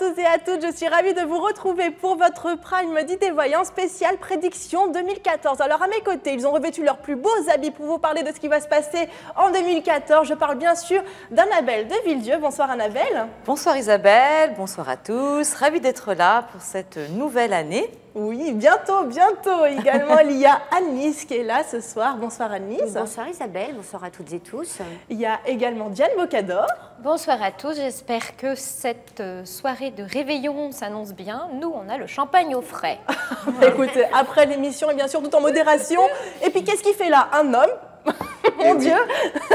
tous et à toutes, je suis ravie de vous retrouver pour votre Prime d'idées voyants spécial prédiction 2014. Alors à mes côtés, ils ont revêtu leurs plus beaux habits pour vous parler de ce qui va se passer en 2014. Je parle bien sûr d'Annabelle de Villedieu. Bonsoir Annabelle. Bonsoir Isabelle, bonsoir à tous. Ravie d'être là pour cette nouvelle année. Oui, bientôt. Également, il y a Anne-Lise qui est là ce soir. Bonsoir Anne-Lise. Bonsoir Isabelle, bonsoir à toutes et tous. Il y a également Diane Bocador. Bonsoir à tous, j'espère que cette soirée de réveillon s'annonce bien. Nous, on a le champagne au frais. Écoutez, après l'émission et bien sûr tout en modération. Et puis qu'est-ce qu'il fait là? Un homme. Mon Dieu,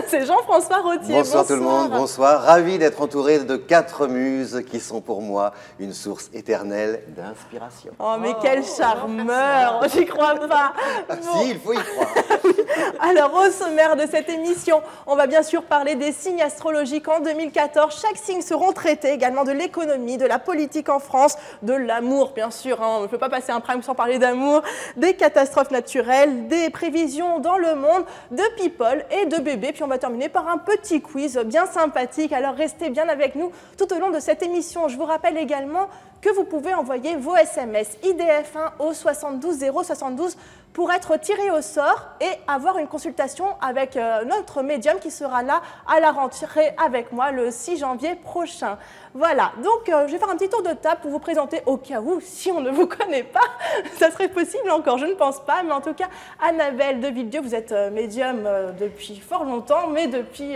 c'est Jean-François Rottier. Bonsoir tout le monde, bonsoir. Ravi d'être entouré de 4 muses qui sont pour moi une source éternelle d'inspiration. Oh, mais quel charmeur! J'y crois pas. Bon. Si, il faut y croire. Alors, au sommaire de cette émission, on va bien sûr parler des signes astrologiques en 2014. Chaque signe seront traités, également de l'économie, de la politique en France, de l'amour, bien sûr. On ne peut pas passer un prime sans parler d'amour, des catastrophes naturelles, des prévisions dans le monde, de people et de bébés. Puis on va terminer par un petit quiz bien sympathique. Alors restez bien avec nous tout au long de cette émission. Je vous rappelle également que vous pouvez envoyer vos SMS IDF1 au 72 072 pour être tiré au sort et avoir une consultation avec notre médium qui sera là à la rentrée avec moi le 6 janvier prochain. Voilà, donc je vais faire un petit tour de table pour vous présenter au cas où, si on ne vous connaît pas, ça serait possible encore, je ne pense pas, mais en tout cas, Annabelle de Villedieu, vous êtes médium depuis fort longtemps, mais depuis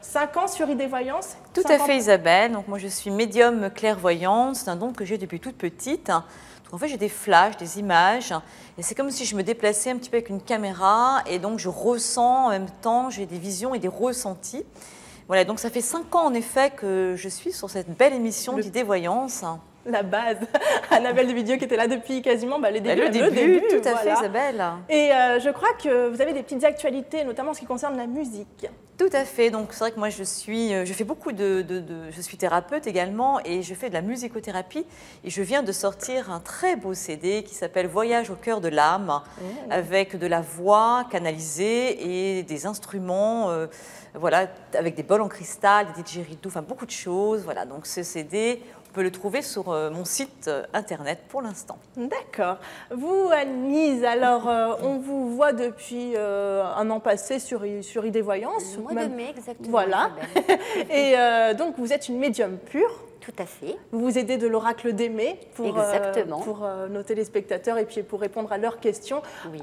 5 ans sur Idées Voyance. Tout à fait Isabelle, donc moi je suis médium clairvoyante, c'est un don que j'ai depuis toute petite. Donc en fait j'ai des flashs, des images, et c'est comme si je me déplaçais un petit peu avec une caméra, et donc je ressens en même temps, j'ai des visions et des ressentis. Voilà, donc ça fait 5 ans en effet que je suis sur cette belle émission d'idées voyance. La base, Annabelle de Villedieu qui était là depuis quasiment les débuts. Le début, tout à fait Isabelle. Et je crois que vous avez des petites actualités, notamment en ce qui concerne la musique. Tout à fait, donc c'est vrai que moi je fais beaucoup je suis thérapeute également et je fais de la musicothérapie et je viens de sortir un très beau CD qui s'appelle Voyage au cœur de l'âme avec de la voix canalisée et des instruments, voilà, avec des bols en cristal, des didgeridoo, enfin beaucoup de choses, voilà, donc ce CD, on peut le trouver sur mon site internet pour l'instant. D'accord. Vous, Anne-Lise, alors on vous voit depuis un an passé sur Idées Voyance. Le mois de mai, exactement. Voilà. Et donc vous êtes une médium pure. Tout à fait. Vous vous aidez de l'oracle d'Aimé pour nos téléspectateurs et puis pour répondre à leurs questions. Oui.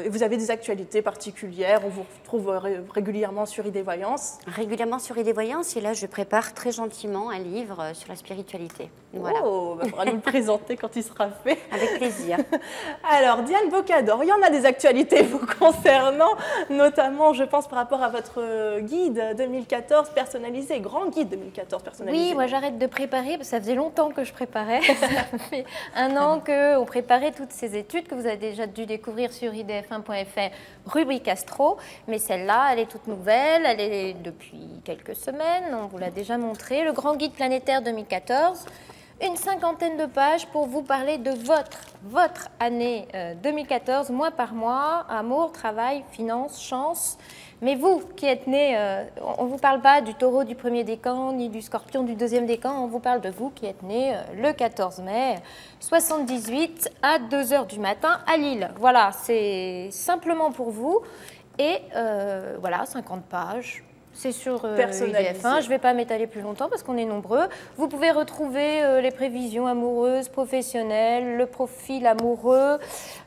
Et vous avez des actualités particulières, on vous retrouve régulièrement sur Idées Voyance. Régulièrement sur Idées Voyance, et là je prépare très gentiment un livre sur la spiritualité. Voilà. Oh, il faudra nous le présenter quand il sera fait. Avec plaisir. Alors, Diane Bocador, il y en a des actualités vous concernant, notamment, je pense, par rapport à votre guide 2014 personnalisé, grand guide 2014 personnalisé. Oui, moi j'arrête de préparer, parce que ça faisait longtemps que je préparais. Ça fait 1 an qu'on préparait toutes ces études que vous avez déjà dû découvrir sur idf1.fr, rubrique astro. Mais celle-là, elle est toute nouvelle, elle est depuis quelques semaines, on vous l'a déjà montré. Le grand guide planétaire 2014. Une 50aine de pages pour vous parler de votre année 2014, mois par mois, amour, travail, finances, chance. Mais vous qui êtes né, on ne vous parle pas du taureau du premier décan, ni du scorpion du deuxième décan, on vous parle de vous qui êtes né le 14 mai 78 à 2 h du matin à Lille. Voilà, c'est simplement pour vous. Et voilà, 50 pages. C'est sur IDF1, je ne vais pas m'étaler plus longtemps parce qu'on est nombreux. Vous pouvez retrouver les prévisions amoureuses, professionnelles, le profil amoureux,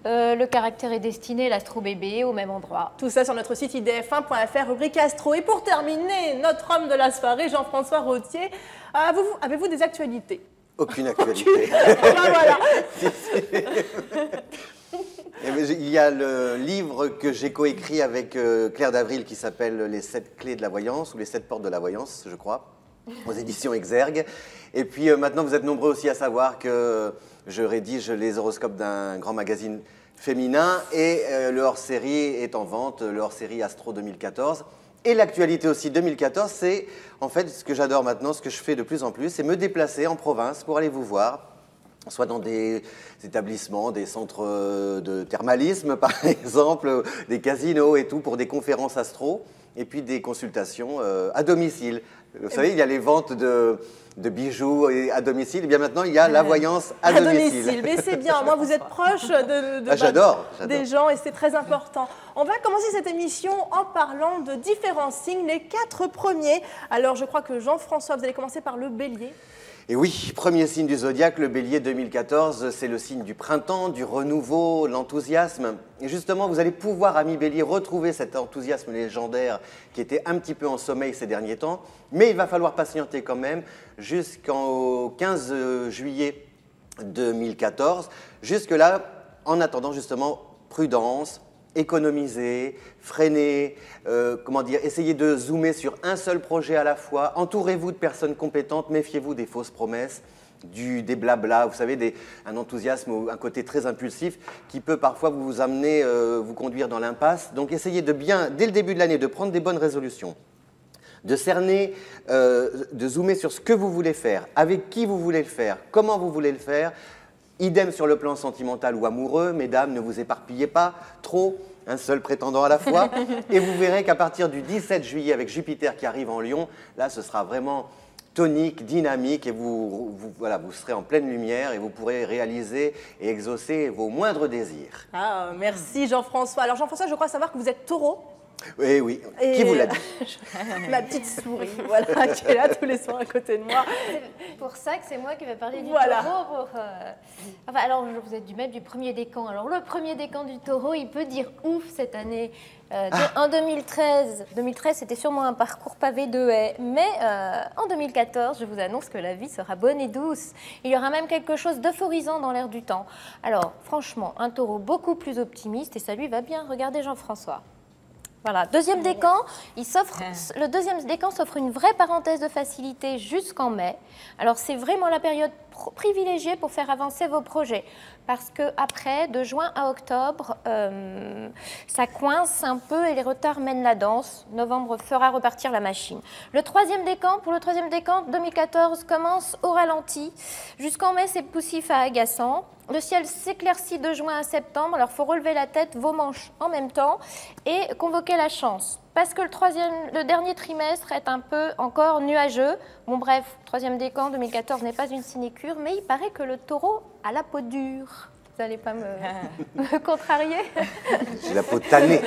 le caractère et destinée, l'astro-bébé au même endroit. Tout ça sur notre site idf1.fr, rubrique astro. Et pour terminer, notre homme de la soirée, Jean-François Rottier, avez-vous des actualités? Aucune actualité. Voilà. Il y a le livre que j'ai coécrit avec Claire d'Avril qui s'appelle Les 7 clés de la voyance ou Les 7 portes de la voyance, je crois, aux éditions Exergue. Et puis maintenant, vous êtes nombreux aussi à savoir que je rédige les horoscopes d'un grand magazine féminin et le hors-série est en vente, le hors-série Astro 2014. Et l'actualité aussi 2014, c'est en fait ce que j'adore maintenant, ce que je fais de plus en plus, c'est me déplacer en province pour aller vous voir. soit dans des établissements, des centres de thermalisme par exemple, des casinos et tout, pour des conférences astro, et puis des consultations à domicile. Vous savez, il y a les ventes de bijoux à domicile, et bien maintenant il y a la voyance à domicile. Mais c'est bien, moi vous êtes proche j'adore. Des gens et c'est très important. On va commencer cette émission en parlant de différents signes, les 4 premiers. Alors je crois que Jean-François, vous allez commencer par le bélier. Et oui, premier signe du zodiaque, le bélier 2014, c'est le signe du printemps, du renouveau, l'enthousiasme. Et justement, vous allez pouvoir, amis bélier, retrouver cet enthousiasme légendaire qui était un petit peu en sommeil ces derniers temps. Mais il va falloir patienter quand même jusqu'au 15 juillet 2014. Jusque-là, en attendant justement, prudence, économiser, freiner, essayez de zoomer sur un seul projet à la fois. Entourez-vous de personnes compétentes, méfiez-vous des fausses promesses, des blabla, vous savez, un enthousiasme ou un côté très impulsif qui peut parfois vous amener, vous conduire dans l'impasse. Donc essayez de bien, dès le début de l'année, de prendre des bonnes résolutions, de cerner, de zoomer sur ce que vous voulez faire, avec qui vous voulez le faire, comment vous voulez le faire. Idem sur le plan sentimental ou amoureux, mesdames, ne vous éparpillez pas trop, un seul prétendant à la fois. Et vous verrez qu'à partir du 17 juillet, avec Jupiter qui arrive en Lion, là, ce sera vraiment tonique, dynamique, et vous serez en pleine lumière et vous pourrez réaliser et exaucer vos moindres désirs. Ah, merci Jean-François. Alors Jean-François, je crois savoir que vous êtes taureau. Oui, oui. Qui vous l'a dit? Ma petite souris, voilà, qui est là tous les soirs à côté de moi. C'est pour ça que c'est moi qui vais parler du Voilà. taureau. Alors, vous êtes du même du premier décan. Alors, le premier décan du taureau, il peut dire ouf cette année. En 2013, c'était sûrement un parcours pavé de haies. Mais en 2014, je vous annonce que la vie sera bonne et douce. Il y aura même quelque chose d'euphorisant dans l'air du temps. Alors, franchement, un taureau beaucoup plus optimiste et ça lui va bien. Regardez Jean-François. Voilà, deuxième décan, le deuxième décan s'offre une vraie parenthèse de facilité jusqu'en mai. Alors c'est vraiment la période privilégiée pour faire avancer vos projets. Parce qu'après, de juin à octobre, ça coince un peu et les retards mènent la danse. Novembre fera repartir la machine. Pour le troisième décan, 2014 commence au ralenti. Jusqu'en mai, c'est poussif à agaçant. Le ciel s'éclaircit de juin à septembre, alors il faut relever la tête, vos manches en même temps et convoquer la chance. Parce que le dernier trimestre est un peu encore nuageux. Bon bref, troisième décan, 2014 n'est pas une sinécure, mais il paraît que le taureau a la peau dure. Vous n'allez pas me contrarier? J'ai la peau tannée.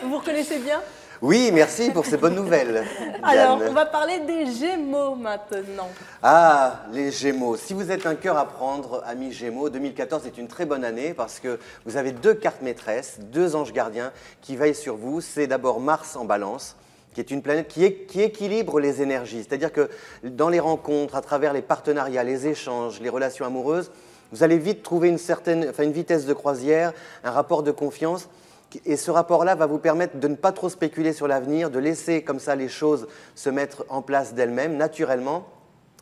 Vous reconnaissez bien? Oui, merci pour ces bonnes nouvelles. Alors, Diane. on va parler des Gémeaux maintenant. Ah, les Gémeaux. Si vous êtes un cœur à prendre, amis Gémeaux, 2014 est une très bonne année parce que vous avez 2 cartes maîtresses, 2 anges gardiens qui veillent sur vous. C'est d'abord Mars en Balance, qui est une planète qui équilibre les énergies. C'est-à-dire que dans les rencontres, à travers les partenariats, les échanges, les relations amoureuses, vous allez vite trouver une vitesse de croisière, un rapport de confiance. Et ce rapport-là va vous permettre de ne pas trop spéculer sur l'avenir, de laisser comme ça les choses se mettre en place d'elles-mêmes, naturellement.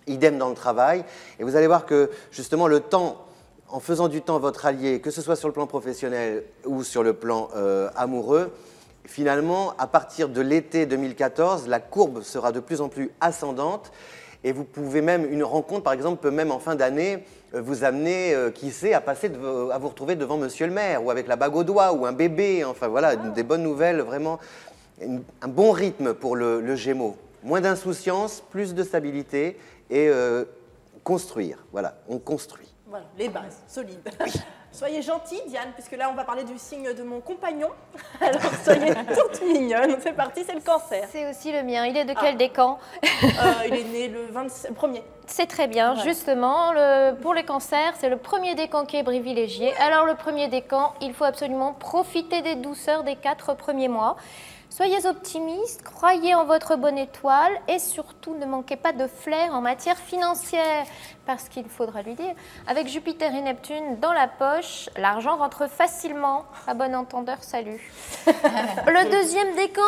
Idem dans le travail. Et vous allez voir que justement le temps, en faisant du temps votre allié, que ce soit sur le plan professionnel ou sur le plan amoureux, finalement, à partir de l'été 2014, la courbe sera de plus en plus ascendante. Et vous pouvez même, une rencontre par exemple, peut même en fin d'année vous amener, qui sait, à vous retrouver devant monsieur le maire, ou avec la bague au doigt, ou un bébé, enfin voilà, des bonnes nouvelles, vraiment, un bon rythme pour le Gémeaux. Moins d'insouciance, plus de stabilité, et construire, voilà, on construit. Voilà, les bases, solides. Soyez gentille, Diane, puisque là, on va parler du signe de mon compagnon. Alors, soyez toute mignonne. C'est parti, c'est le Cancer. C'est aussi le mien. Il est de quel décan? Il est né le 1er. C'est très bien. Ouais. Justement, pour les cancers, c'est le premier décan qui est privilégié. Alors, le premier décan, il faut absolument profiter des douceurs des 4 premiers mois. Soyez optimistes, croyez en votre bonne étoile et surtout ne manquez pas de flair en matière financière. Parce qu'il faudra lui dire, avec Jupiter et Neptune dans la poche, l'argent rentre facilement. À bon entendeur, salut. Le deuxième décan,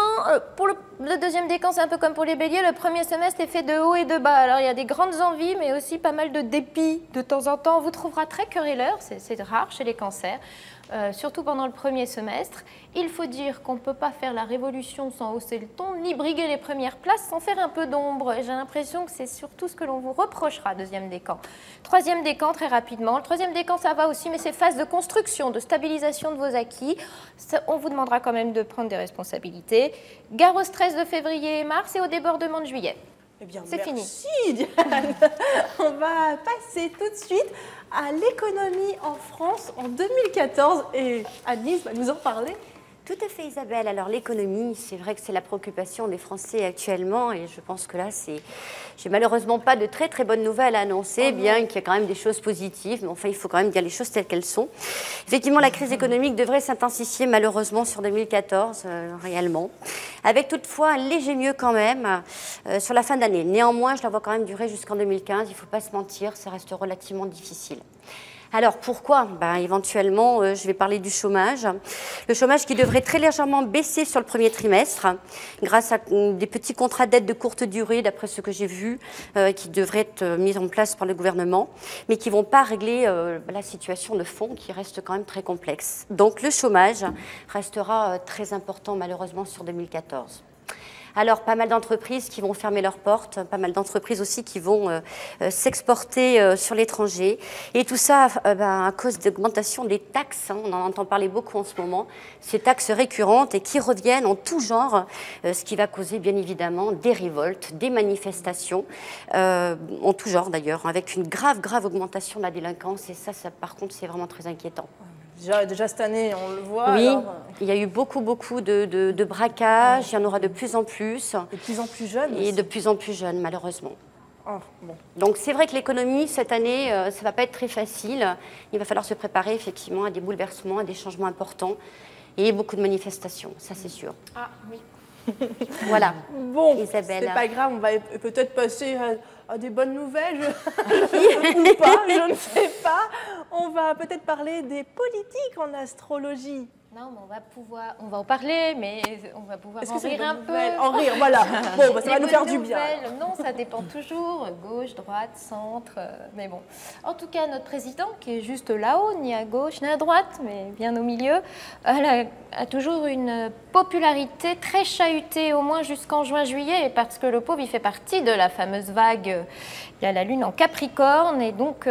le deuxième décan, c'est un peu comme pour les béliers. Le premier semestre est fait de haut et de bas. Alors, il y a des grandes envies, mais aussi pas mal de dépit. De temps en temps, on vous trouvera très querelleur. C'est rare chez les cancers. Surtout pendant le premier semestre. Il faut dire qu'on ne peut pas faire la révolution révolution sans hausser le ton, ni briguer les premières places sans faire un peu d'ombre. Et j'ai l'impression que c'est surtout ce que l'on vous reprochera, deuxième décan. Troisième décan, très rapidement. Le troisième décan, ça va aussi, mais c'est phase de construction, de stabilisation de vos acquis. Ça, on vous demandera quand même de prendre des responsabilités. Gare au stress de février et mars et au débordement de juillet. Eh bien, c'est fini. Merci Diane. On va passer tout de suite à l'économie en France en 2014 et Agnès va nous en parler. Tout à fait Isabelle. Alors l'économie, c'est vrai que c'est la préoccupation des Français actuellement et je pense que là, j'ai malheureusement pas de très très bonnes nouvelles à annoncer, bien qu'il y ait quand même des choses positives, mais enfin il faut quand même dire les choses telles qu'elles sont. Effectivement, la crise économique devrait s'intensifier malheureusement sur 2014, réellement, avec toutefois un léger mieux quand même sur la fin d'année. Néanmoins, je la vois quand même durer jusqu'en 2015, il ne faut pas se mentir, ça reste relativement difficile. Alors pourquoi? Éventuellement, je vais parler du chômage. Le chômage qui devrait très légèrement baisser sur le premier trimestre grâce à des petits contrats d'aide de courte durée, d'après ce que j'ai vu, qui devraient être mis en place par le gouvernement, mais qui ne vont pas régler la situation de fond qui reste quand même très complexe. Donc le chômage restera très important malheureusement sur 2014. Alors, pas mal d'entreprises qui vont fermer leurs portes, pas mal d'entreprises aussi qui vont s'exporter sur l'étranger. Et tout ça à cause d'augmentation des taxes, on en entend parler beaucoup en ce moment, ces taxes récurrentes et qui reviennent en tout genre, ce qui va causer bien évidemment des révoltes, des manifestations, en tout genre d'ailleurs, avec une grave augmentation de la délinquance. Et ça par contre, c'est vraiment très inquiétant. Déjà cette année, on le voit. Oui, alors... il y a eu beaucoup de braquages, il y en aura de plus en plus. De plus en plus jeunes et aussi. de plus en plus jeunes, malheureusement. Oh, bon. Donc c'est vrai que l'économie, cette année, ça ne va pas être très facile. Il va falloir se préparer effectivement à des bouleversements, à des changements importants et beaucoup de manifestations, ça c'est sûr. Ah oui. Voilà, Bon, Isabelle. c'est pas grave, on va peut-être passer à des bonnes nouvelles, ou pas, je ne sais pas. On va peut-être parler des politiques en astrologie. Non, mais on va en parler, mais on va pouvoir en rire un peu. En rire, voilà. Bon, ça va nous faire du bien. Non, ça dépend toujours, gauche, droite, centre, mais bon. En tout cas, notre président, qui est juste là-haut, ni à gauche, ni à droite, mais bien au milieu, a toujours une popularité très chahutée, au moins jusqu'en juin-juillet, parce que le pauvre, il fait partie de la fameuse vague. Il y a la Lune en Capricorne, et donc...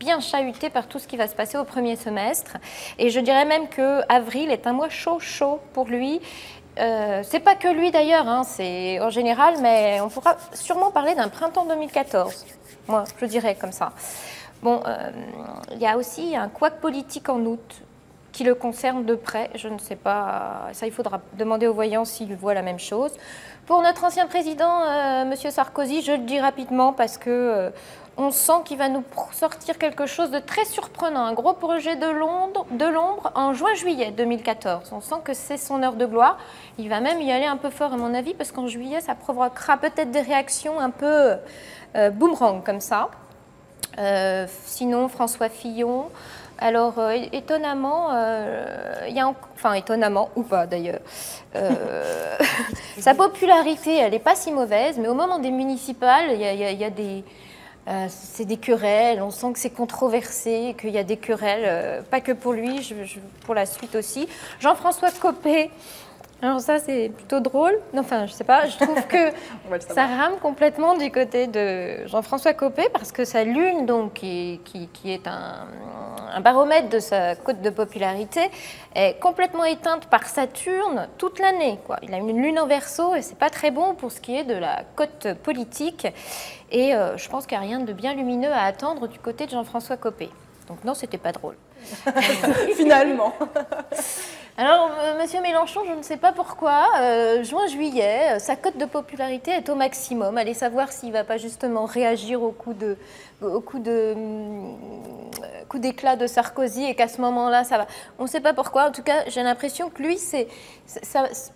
bien chahuté par tout ce qui va se passer au premier semestre. Et je dirais même que avril est un mois chaud pour lui. C'est pas que lui d'ailleurs, hein, c'est en général, mais on pourra sûrement parler d'un printemps 2014. Moi, je dirais comme ça. Bon, il y a aussi un couac politique en août qui le concerne de près. Je ne sais pas, ça il faudra demander aux voyants s'ils voient la même chose. Pour notre ancien président, M. Sarkozy, je le dis rapidement parce que on sent qu'il va nous sortir quelque chose de très surprenant, un gros projet de l'ombre en juin-juillet 2014. On sent que c'est son heure de gloire. Il va même y aller un peu fort à mon avis parce qu'en juillet, ça provoquera peut-être des réactions un peu boomerang comme ça. Sinon, François Fillon... Alors, étonnamment, enfin étonnamment ou pas d'ailleurs, sa popularité, elle n'est pas si mauvaise, mais au moment des municipales, il y a des... c'est des querelles, on sent que c'est controversé, qu'il y a des querelles, pas que pour lui, pour la suite aussi. Jean-François Copé, alors ça c'est plutôt drôle, enfin je sais pas, je trouve que ça rame complètement du côté de Jean-François Copé parce que sa lune, donc, qui est un baromètre de sa cote de popularité, est complètement éteinte par Saturne toute l'année, quoi. Il a une lune en Verseau et c'est pas très bon pour ce qui est de la cote politique. Et je pense qu'il n'y a rien de bien lumineux à attendre du côté de Jean-François Copé. Donc non, c'était pas drôle. Finalement. Alors, Monsieur Mélenchon, je ne sais pas pourquoi, juin-juillet, sa cote de popularité est au maximum. Allez savoir s'il ne va pas justement réagir au coup d'éclat de Sarkozy et qu'à ce moment-là, ça va. On ne sait pas pourquoi. En tout cas, j'ai l'impression que lui,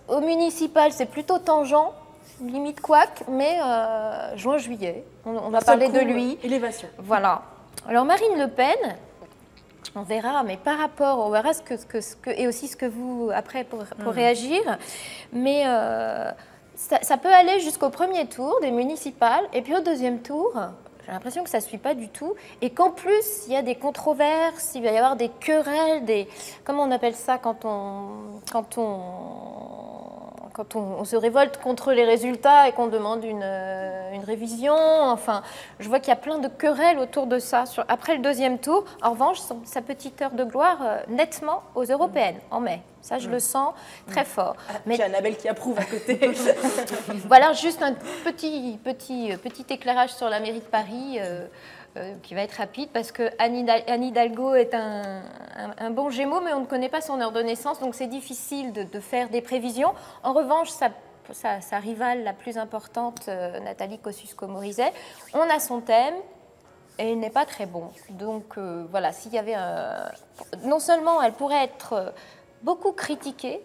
au municipal, c'est plutôt tangent, limite couac, mais juin-juillet, on va parler de lui. Élévation. Voilà. Alors, Marine Le Pen... On verra, mais par rapport, on verra et aussi ce que vous, après, pour réagir. Mais ça peut aller jusqu'au premier tour des municipales, et puis au deuxième tour, j'ai l'impression que ça ne suit pas du tout, et qu'en plus, il y a des controverses, il va y avoir des querelles, comment on appelle ça quand quand on se révolte contre les résultats et qu'on demande une révision. Enfin, je vois qu'il y a plein de querelles autour de ça. Après le deuxième tour, en revanche, sa petite heure de gloire nettement aux européennes en mai. Ça, je le sens très fort. Mais... J'ai Annabelle qui approuve à côté. Voilà, juste un petit éclairage sur la mairie de Paris qui va être rapide parce que Anne Hidalgo est un bon Gémeaux, mais on ne connaît pas son heure de naissance, donc c'est difficile de faire des prévisions. En revanche, sa rivale la plus importante, Nathalie Kosciusko-Morizet, on a son thème. Et il n'est pas très bon. Donc voilà, s'il y avait non seulement elle pourrait être beaucoup critiquée,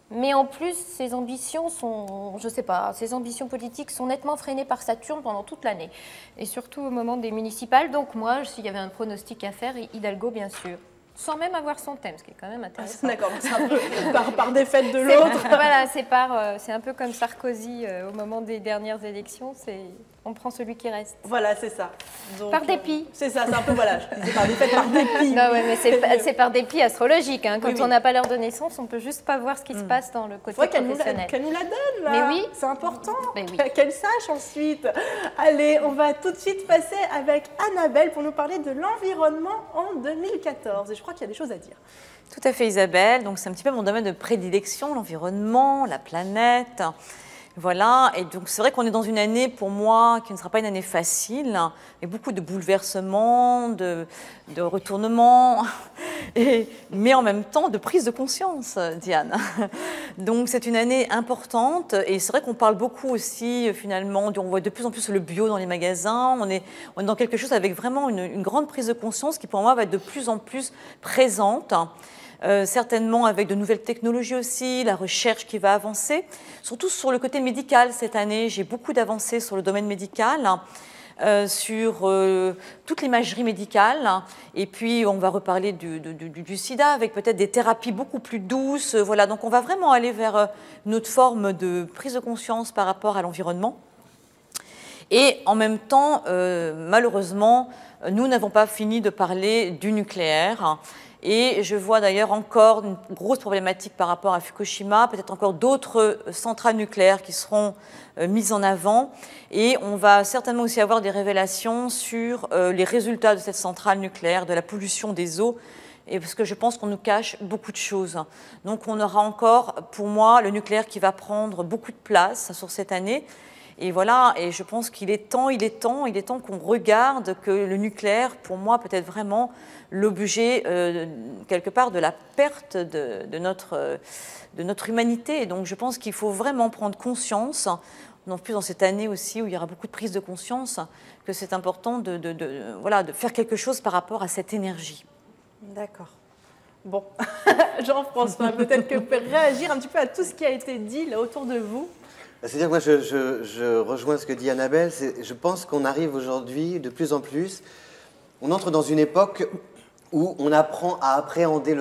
mais en plus ses ambitions sont, je sais pas, ses ambitions politiques sont nettement freinées par Saturne pendant toute l'année. Et surtout au moment des municipales. Donc moi, s'il y avait un pronostic à faire, Hidalgo bien sûr. Sans même avoir son thème, ce qui est quand même intéressant. D'accord, c'est un peu par défaite de l'autre. Voilà, c'est un peu comme Sarkozy au moment des dernières élections, on prend celui qui reste. Voilà, c'est ça. Donc, par dépit. C'est ça, c'est un peu, voilà, je disais par défaite, par dépit. Non, ouais, mais c'est par dépit astrologique. Hein. Quand on n'a pas l'heure de naissance, on ne peut juste pas voir ce qui se passe dans le côté professionnel. Qu'elle nous la donne, là. Mais oui. C'est important. Mais oui. Qu'elle sache ensuite. Allez, on va tout de suite passer avec Annabelle pour nous parler de l'environnement en 2014. Et je crois qu'il y a des choses à dire. Tout à fait, Isabelle. Donc, c'est un petit peu mon domaine de prédilection, l'environnement, la planète. Voilà, et donc c'est vrai qu'on est dans une année, pour moi, qui ne sera pas une année facile, avec beaucoup de bouleversements, de retournements, mais en même temps de prise de conscience, Diane. Donc c'est une année importante, et c'est vrai qu'on parle beaucoup aussi, finalement, on voit de plus en plus le bio dans les magasins, on est dans quelque chose avec vraiment une grande prise de conscience qui, pour moi, va être de plus en plus présente. Certainement avec de nouvelles technologies aussi, la recherche qui va avancer, surtout sur le côté médical cette année. J'ai beaucoup d'avancées sur le domaine médical, sur toute l'imagerie médicale, et puis on va reparler du sida avec peut-être des thérapies beaucoup plus douces. Voilà, donc on va vraiment aller vers une autre forme de prise de conscience par rapport à l'environnement. Et en même temps, malheureusement, nous n'avons pas fini de parler du nucléaire. Et je vois d'ailleurs encore une grosse problématique par rapport à Fukushima, peut-être encore d'autres centrales nucléaires qui seront mises en avant. Et on va certainement aussi avoir des révélations sur les résultats de cette centrale nucléaire, de la pollution des eaux, et parce que je pense qu'on nous cache beaucoup de choses. Donc on aura encore, pour moi, le nucléaire qui va prendre beaucoup de place sur cette année. Et voilà, et je pense qu'il est temps qu'on regarde que le nucléaire, pour moi, peut être vraiment l'objet, quelque part, de la perte de notre humanité. Et donc, je pense qu'il faut vraiment prendre conscience, en plus dans cette année aussi où il y aura beaucoup de prise de conscience, que c'est important de faire quelque chose par rapport à cette énergie. D'accord. Bon, Jean-François, peut-être que vous pouvez réagir un petit peu à tout ce qui a été dit là autour de vous. C'est-à-dire que moi, je rejoins ce que dit Annabelle. Je pense qu'on arrive aujourd'hui, de plus en plus, on entre dans une époque où on apprend à appréhender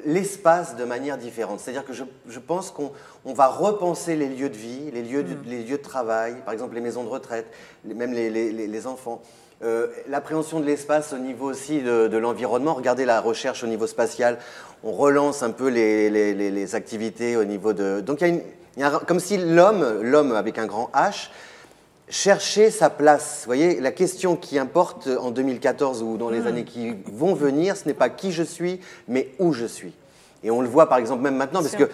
l'espace de manière différente. C'est-à-dire que je pense qu'on va repenser les lieux de vie, les lieux de travail, par exemple les maisons de retraite, même les enfants. L'appréhension de l'espace au niveau aussi de l'environnement. Regardez la recherche au niveau spatial. On relance un peu les activités au niveau de... Donc il y a comme si l'homme avec un grand H, cherchait sa place. Vous voyez, la question qui importe en 2014 ou dans les années qui vont venir, ce n'est pas qui je suis, mais où je suis. Et on le voit par exemple même maintenant, parce que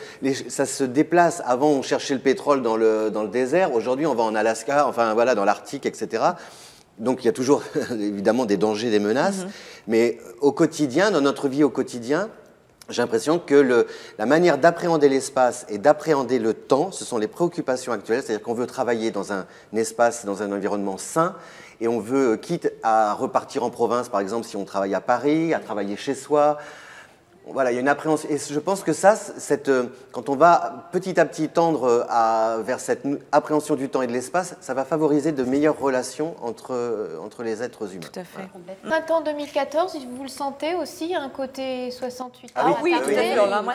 ça se déplace. Avant, on cherchait le pétrole dans le désert. Aujourd'hui, on va en Alaska, enfin voilà, dans l'Arctique, etc. Donc il y a toujours évidemment des dangers, des menaces. Mais au quotidien, dans notre vie au quotidien, j'ai l'impression que la manière d'appréhender l'espace et d'appréhender le temps, ce sont les préoccupations actuelles. C'est-à-dire qu'on veut travailler dans un espace, dans un environnement sain, et on veut, quitte à repartir en province, par exemple, si on travaille à Paris, à travailler chez soi. Voilà, il y a une appréhension. Et je pense que ça, quand on va petit à petit tendre vers cette appréhension du temps et de l'espace, ça va favoriser de meilleures relations entre les êtres humains. Tout à fait. Voilà. Printemps 2014, vous le sentez aussi, un côté 68? Ah oui, tout à fait. Alors là, moi,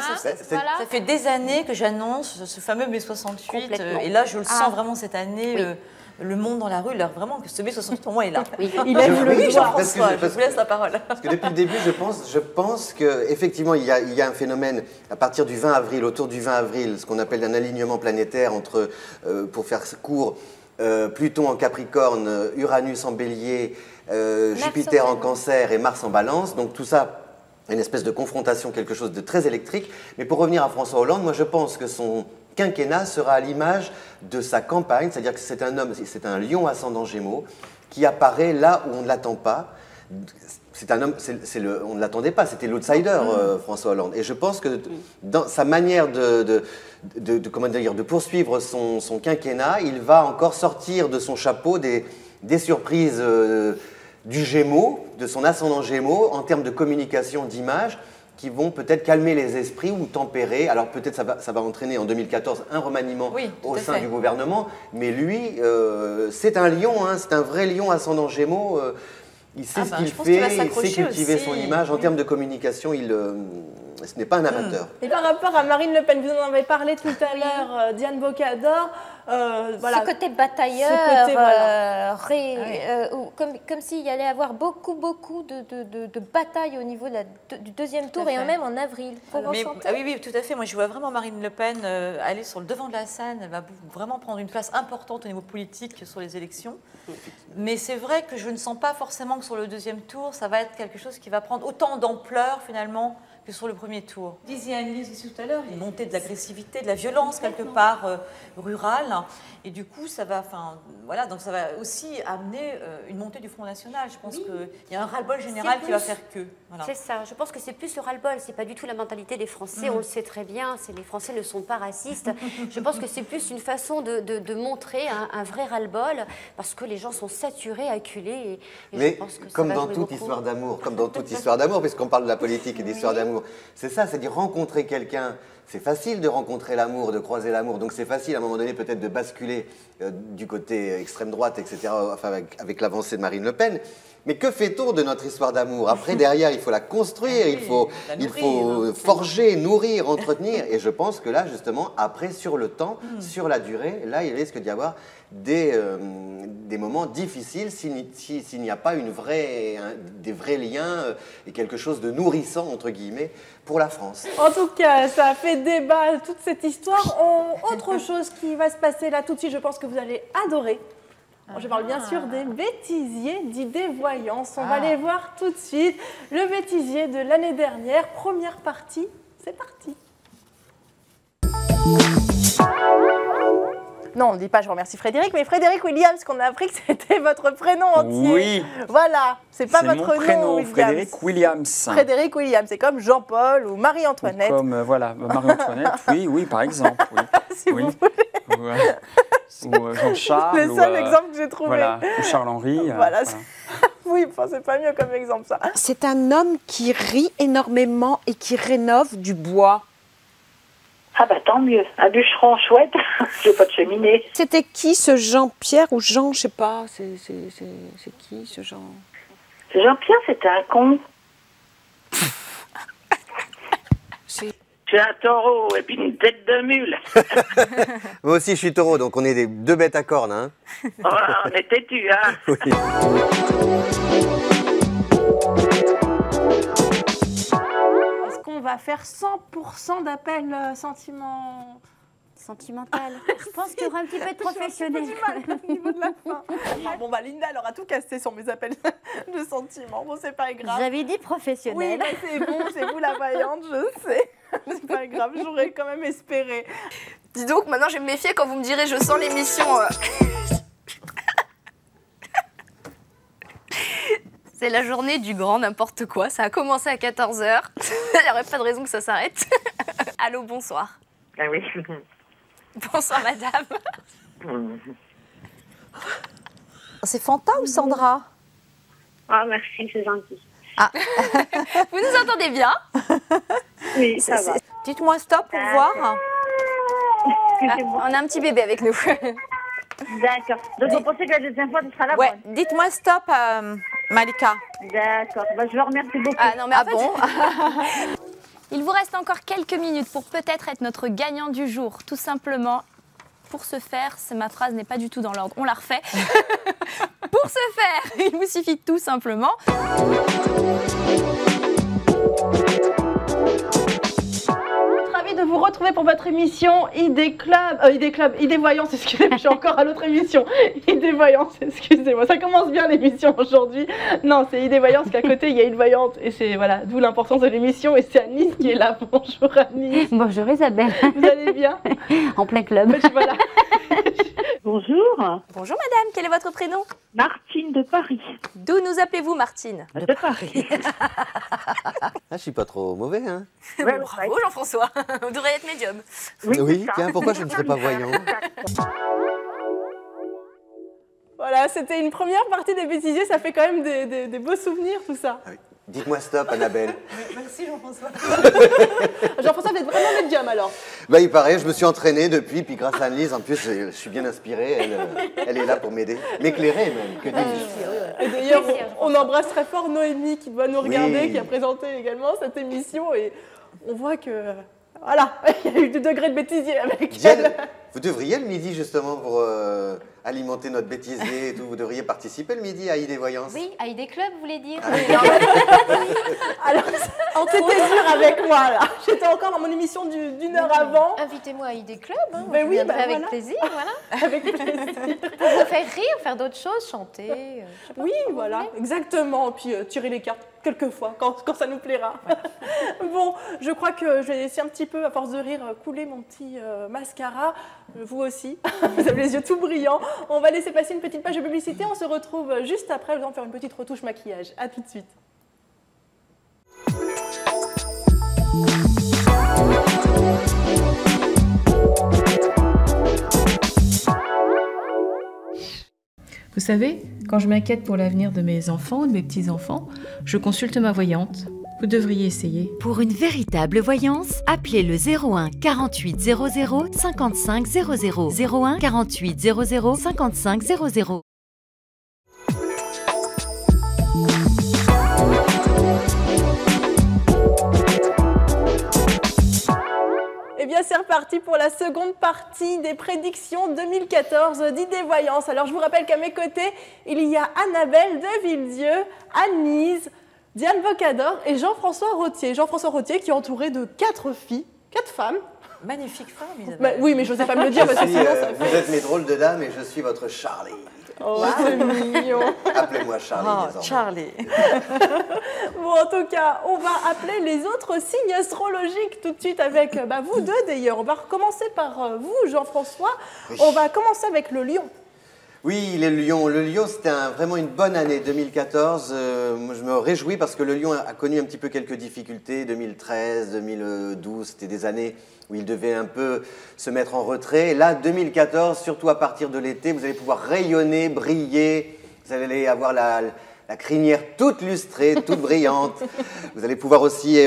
voilà. Ça fait des années que j'annonce ce fameux mai 68, et là, je le sens vraiment cette année. le monde dans la rue, là, vraiment, que ce mai 68 pour moi est là. Oui. Il lève le doigt. Jean-François, je vous laisse la parole. Parce que depuis le début, je pense qu'effectivement, il y a un phénomène à partir du 20 avril, autour du 20 avril, ce qu'on appelle un alignement planétaire entre, pour faire court, Pluton en Capricorne, Uranus en Bélier, Jupiter en Cancer et Mars en Balance. Donc tout ça, une espèce de confrontation, quelque chose de très électrique. Mais pour revenir à François Hollande, moi je pense que son quinquennat sera à l'image de sa campagne, c'est-à-dire que c'est un homme, c'est un lion ascendant Gémeaux qui apparaît là où on ne l'attend pas. C'est un homme, on ne l'attendait pas, c'était l'outsider, François Hollande. Et je pense que dans sa manière de poursuivre son quinquennat, il va encore sortir de son chapeau des surprises du Gémeaux, de son ascendant Gémeaux, en termes de communication, d'image, qui vont peut-être calmer les esprits ou tempérer. Alors peut-être ça va entraîner en 2014 un remaniement au sein du gouvernement, mais lui, c'est un lion, hein, c'est un vrai lion ascendant Gémeaux. Il sait ce qu'il fait, il sait cultiver son image. En termes de communication, ce n'est pas un amateur. Et par rapport à Marine Le Pen, vous en avez parlé tout à l'heure, Diane Bocador. Voilà. Ce côté batailleur, comme s'il y allait avoir beaucoup de batailles au niveau du deuxième tour et même en avril. Oui, tout à fait. Moi, je vois vraiment Marine Le Pen aller sur le devant de la scène. Elle va vraiment prendre une place importante au niveau politique sur les élections. Mais c'est vrai que je ne sens pas forcément que sur le deuxième tour, ça va être quelque chose qui va prendre autant d'ampleur finalement que sur le premier tour. Disiez Anne-Lise ici tout à l'heure, une montée de l'agressivité, de la violence quelque part rurale, et du coup ça va, donc ça va aussi amener une montée du Front National. Je pense qu'il y a un ras-le-bol général qui va faire que. Voilà. C'est ça. Je pense que c'est plus le ras-le-bol. C'est pas du tout la mentalité des Français. On le sait très bien. Les Français ne sont pas racistes. Je pense que c'est plus une façon de montrer un vrai ras-le-bol parce que les gens sont saturés, acculés. Mais je pense que comme dans toute histoire d'amour, puisqu'on parle de la politique et d'histoire d'amour. C'est ça, c'est-à-dire rencontrer quelqu'un. C'est facile de rencontrer l'amour, de croiser l'amour. Donc c'est facile à un moment donné peut-être de basculer du côté extrême droite, etc., enfin, avec l'avancée de Marine Le Pen. Mais que fait-on de notre histoire d'amour? Après, derrière, il faut la construire, il faut forger, nourrir, entretenir. Et je pense que là, justement, après, sur le temps, sur la durée, là, il risque d'y avoir des moments difficiles s'il n'y a pas des vrais liens et quelque chose de nourrissant, entre guillemets, pour la France. En tout cas, ça a fait débat, toute cette histoire. Autre chose qui va se passer là tout de suite, je pense que vous allez adorer. Je parle bien sûr des bêtisiers d'idées voyances. On va les voir tout de suite. Le bêtisier de l'année dernière, première partie, c'est parti. Non, on ne dit pas je remercie Frédéric, mais Frédéric Williams, qu'on a appris que c'était votre prénom entier. Oui. Voilà, c'est pas votre prénom, Williams. Frédéric Williams. Frédéric Williams, c'est comme Jean-Paul ou Marie-Antoinette. Comme, Marie-Antoinette, oui, par exemple. Oui. Si vous voulez. Ou Jean-Charles. C'est le seul exemple que j'ai trouvé. Voilà, ou Charles-Henri. Voilà. Oui, c'est pas mieux comme exemple, ça. C'est un homme qui rit énormément et qui rénove du bois. Ah bah tant mieux, un bûcheron chouette, j'ai pas de cheminée. C'était qui ce Jean-Pierre ou Jean, je sais pas, c'est qui ce Jean? Jean-Pierre, c'était un con. J'ai un taureau et puis une tête de mule. Moi aussi, je suis taureau, donc on est deux bêtes à cornes. Hein. Oh, on est têtus, hein. Oui. Est-ce qu'on va faire 100% d'appel sentimental. Je pense qu'il y aura un petit peu de professionnel. J'ai un petit peu du mal au niveau de la fin. Bon, Linda, elle aura tout cassé sur mes appels de sentiments. Bon, c'est pas grave. J'avais dit professionnel. Oui, mais c'est bon, c'est vous la vaillante, je sais. C'est pas grave, j'aurais quand même espéré. Dis donc, maintenant je vais me méfier quand vous me direz je sens l'émission. C'est la journée du grand n'importe quoi. Ça a commencé à 14h. Il n'y aurait pas de raison que ça s'arrête. Allô, bonsoir. Ah oui. Bonsoir, madame. C'est Fanta ou Sandra? Ah, merci, c'est gentil. Ah. Vous nous entendez bien? Oui, ça va. Dites-moi stop pour voir. On a un petit bébé avec nous. D'accord. Donc, vous pensez que la deuxième fois, tu seras là? Ouais, dites-moi stop, Malika. D'accord. Bah, je vous remercie beaucoup. Ah non, mais bon. Il vous reste encore quelques minutes pour peut-être être notre gagnant du jour. Tout simplement, pour ce faire, ma phrase n'est pas du tout dans l'ordre, on la refait. Pour ce faire, il vous suffit tout simplement de vous retrouver pour votre émission Idée Voyance, excusez-moi, je suis encore à l'autre émission. Idée Voyance, excusez-moi, ça commence bien l'émission aujourd'hui. Non, c'est Idée Voyance qu'à côté il y a une voyante et c'est voilà, d'où l'importance de l'émission et c'est Anis qui est là. Bonjour Anis. Bonjour Isabelle. Vous allez bien? En plein club. Voilà. Bonjour. Bonjour madame, quel est votre prénom? Martine de Paris. D'où nous appelez-vous Martine? De Paris. Ah, je suis pas trop mauvais, hein? Ouais, Bravo Jean-François, vous devriez être médium. Oui, tiens, pourquoi je ne serais pas voyant? Voilà, c'était une première partie des bêtisiers, ça fait quand même des beaux souvenirs tout ça. Ah oui. Dites-moi stop, Annabelle. Merci Jean-François. Jean-François, vous êtes vraiment médium alors? Bah, il paraît, je me suis entraîné depuis, puis grâce à Annelise, en plus, je suis bien inspiré, elle est là pour m'aider, m'éclairer même, que dis-je. Et d'ailleurs, on embrasse très fort Noémie qui va nous regarder, Oui. qui a présenté également cette émission et on voit que, voilà, il y a eu du degré de bêtisier avec Diane, elle. vous devriez le midi justement pour alimenter notre bêtisier et tout, vous devriez participer le midi à Idée Voyance. Oui, à ID Club, vous voulez dire? Alors, c'était dur avec moi là. J'étais encore dans mon émission d'une heure avant. Invitez-moi à ID Club, hein. Ben Je oui, viendrai ben avec voilà. plaisir, voilà. Avec plaisir. Pour vous faire rire, faire d'autres choses, chanter. Je sais pas, Oui, comme vous voilà, voulez. exactement. Puis tirer les cartes quelquefois, quand ça nous plaira. Bon, je crois que je vais laisser un petit peu, à force de rire, couler mon petit mascara. Vous aussi, vous avez les yeux tout brillants. On va laisser passer une petite page de publicité. On se retrouve juste après. Nous allons faire une petite retouche maquillage. À tout de suite. Vous savez, quand je m'inquiète pour l'avenir de mes enfants ou de mes petits-enfants, je consulte ma voyante. Vous devriez essayer. Pour une véritable voyance, appelez le 01 48 00 55 00. 01 48 00 55 00. Eh bien, c'est reparti pour la seconde partie des prédictions 2014 d'Idée Voyance. Alors, je vous rappelle qu'à mes côtés, il y a Annabelle de Villedieu, Annise, Diane Bocador et Jean-François Rottier. Jean-François Rottier qui est entouré de 4 filles, 4 femmes. Magnifique femme, Isabelle. Bah, oui, mais je n'osais pas me le dire parce que sinon ça Vous fait... êtes mes drôles de dames et je suis votre Charlie. Oh, c'est mignon. Appelez-moi Charlie Oh, désormais. Charlie. Bon, en tout cas, on va appeler les autres signes astrologiques tout de suite avec vous deux d'ailleurs. On va recommencer par vous, Jean-François. Oui. On va commencer avec le lion. Oui, les lions. Le lion, c'était vraiment une bonne année 2014. Moi, je me réjouis parce que le lion a connu un petit peu quelques difficultés. 2013, 2012, c'était des années où il devait un peu se mettre en retrait. Et là, 2014, surtout à partir de l'été, vous allez pouvoir rayonner, briller. Vous allez avoir la crinière toute lustrée, toute brillante. Vous allez pouvoir aussi,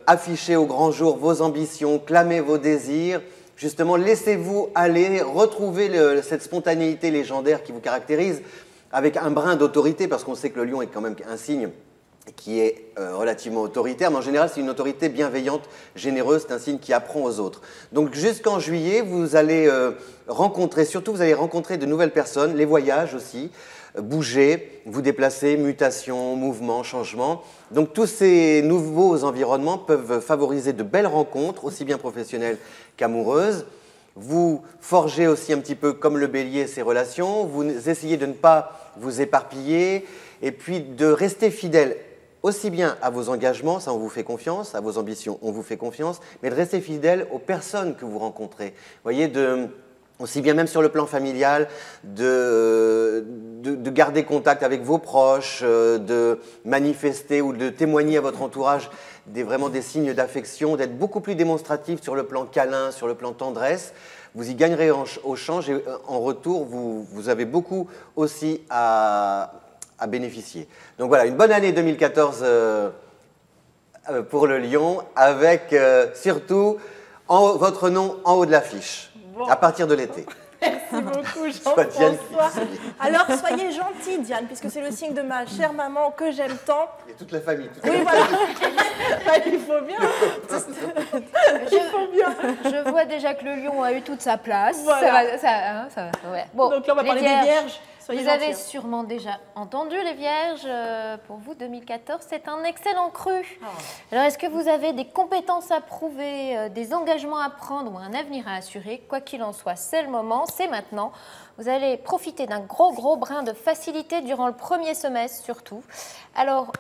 afficher au grand jour vos ambitions, clamer vos désirs. Justement, laissez-vous aller, retrouver cette spontanéité légendaire qui vous caractérise avec un brin d'autorité, parce qu'on sait que le lion est quand même un signe qui est relativement autoritaire, mais en général, c'est une autorité bienveillante, généreuse, c'est un signe qui apprend aux autres. Donc jusqu'en juillet, vous allez rencontrer de nouvelles personnes, les voyages aussi, bouger, vous déplacer, mutation, mouvement, changement. Donc tous ces nouveaux environnements peuvent favoriser de belles rencontres, aussi bien professionnelles qu'amoureuses. Vous forgez aussi un petit peu comme le bélier ces relations, vous essayez de ne pas vous éparpiller et puis de rester fidèle aussi bien à vos engagements, ça on vous fait confiance, à vos ambitions on vous fait confiance, mais de rester fidèle aux personnes que vous rencontrez. Vous voyez, aussi bien même sur le plan familial, de garder contact avec vos proches, de manifester ou de témoigner à votre entourage vraiment des signes d'affection, d'être beaucoup plus démonstratif sur le plan câlin, sur le plan tendresse. Vous y gagnerez au change et en retour, vous avez beaucoup aussi à bénéficier. Donc voilà, une bonne année 2014 pour le lion, avec surtout votre nom en haut de l'affiche. Bon. À partir de l'été. Merci beaucoup, Jean-François. Alors, soyez gentil, Diane, puisque c'est le signe de ma chère maman que j'aime tant. Et toute la famille. Oui, voilà. Il faut bien. Je vois déjà que le lion a eu toute sa place. Voilà. Ça va. Ouais. Bon, Donc là, on va les parler des vierges. Soyez Vous avez gentils. sûrement déjà entendu les vierges. Pour vous, 2014, c'est un excellent cru. Alors, est-ce que vous avez des compétences à prouver, des engagements à prendre ou un avenir à assurer? Quoi qu'il en soit, c'est le moment, c'est maintenant. Vous allez profiter d'un gros brin de facilité durant le premier semestre surtout. Alors,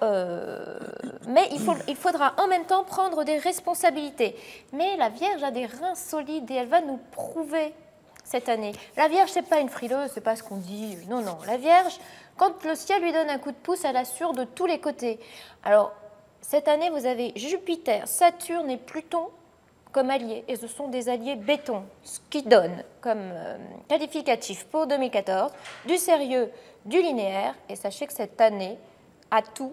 mais il faudra en même temps prendre des responsabilités. Mais la Vierge a des reins solides et elle va nous prouver cette année. La Vierge, c'est pas une frileuse, c'est pas ce qu'on dit. Non. La Vierge, quand le ciel lui donne un coup de pouce, elle assure de tous les côtés. Alors, cette année, vous avez Jupiter, Saturne et Pluton comme alliés, et ce sont des alliés béton, ce qui donne comme qualificatif pour 2014 du sérieux, du linéaire, et sachez que cette année a tout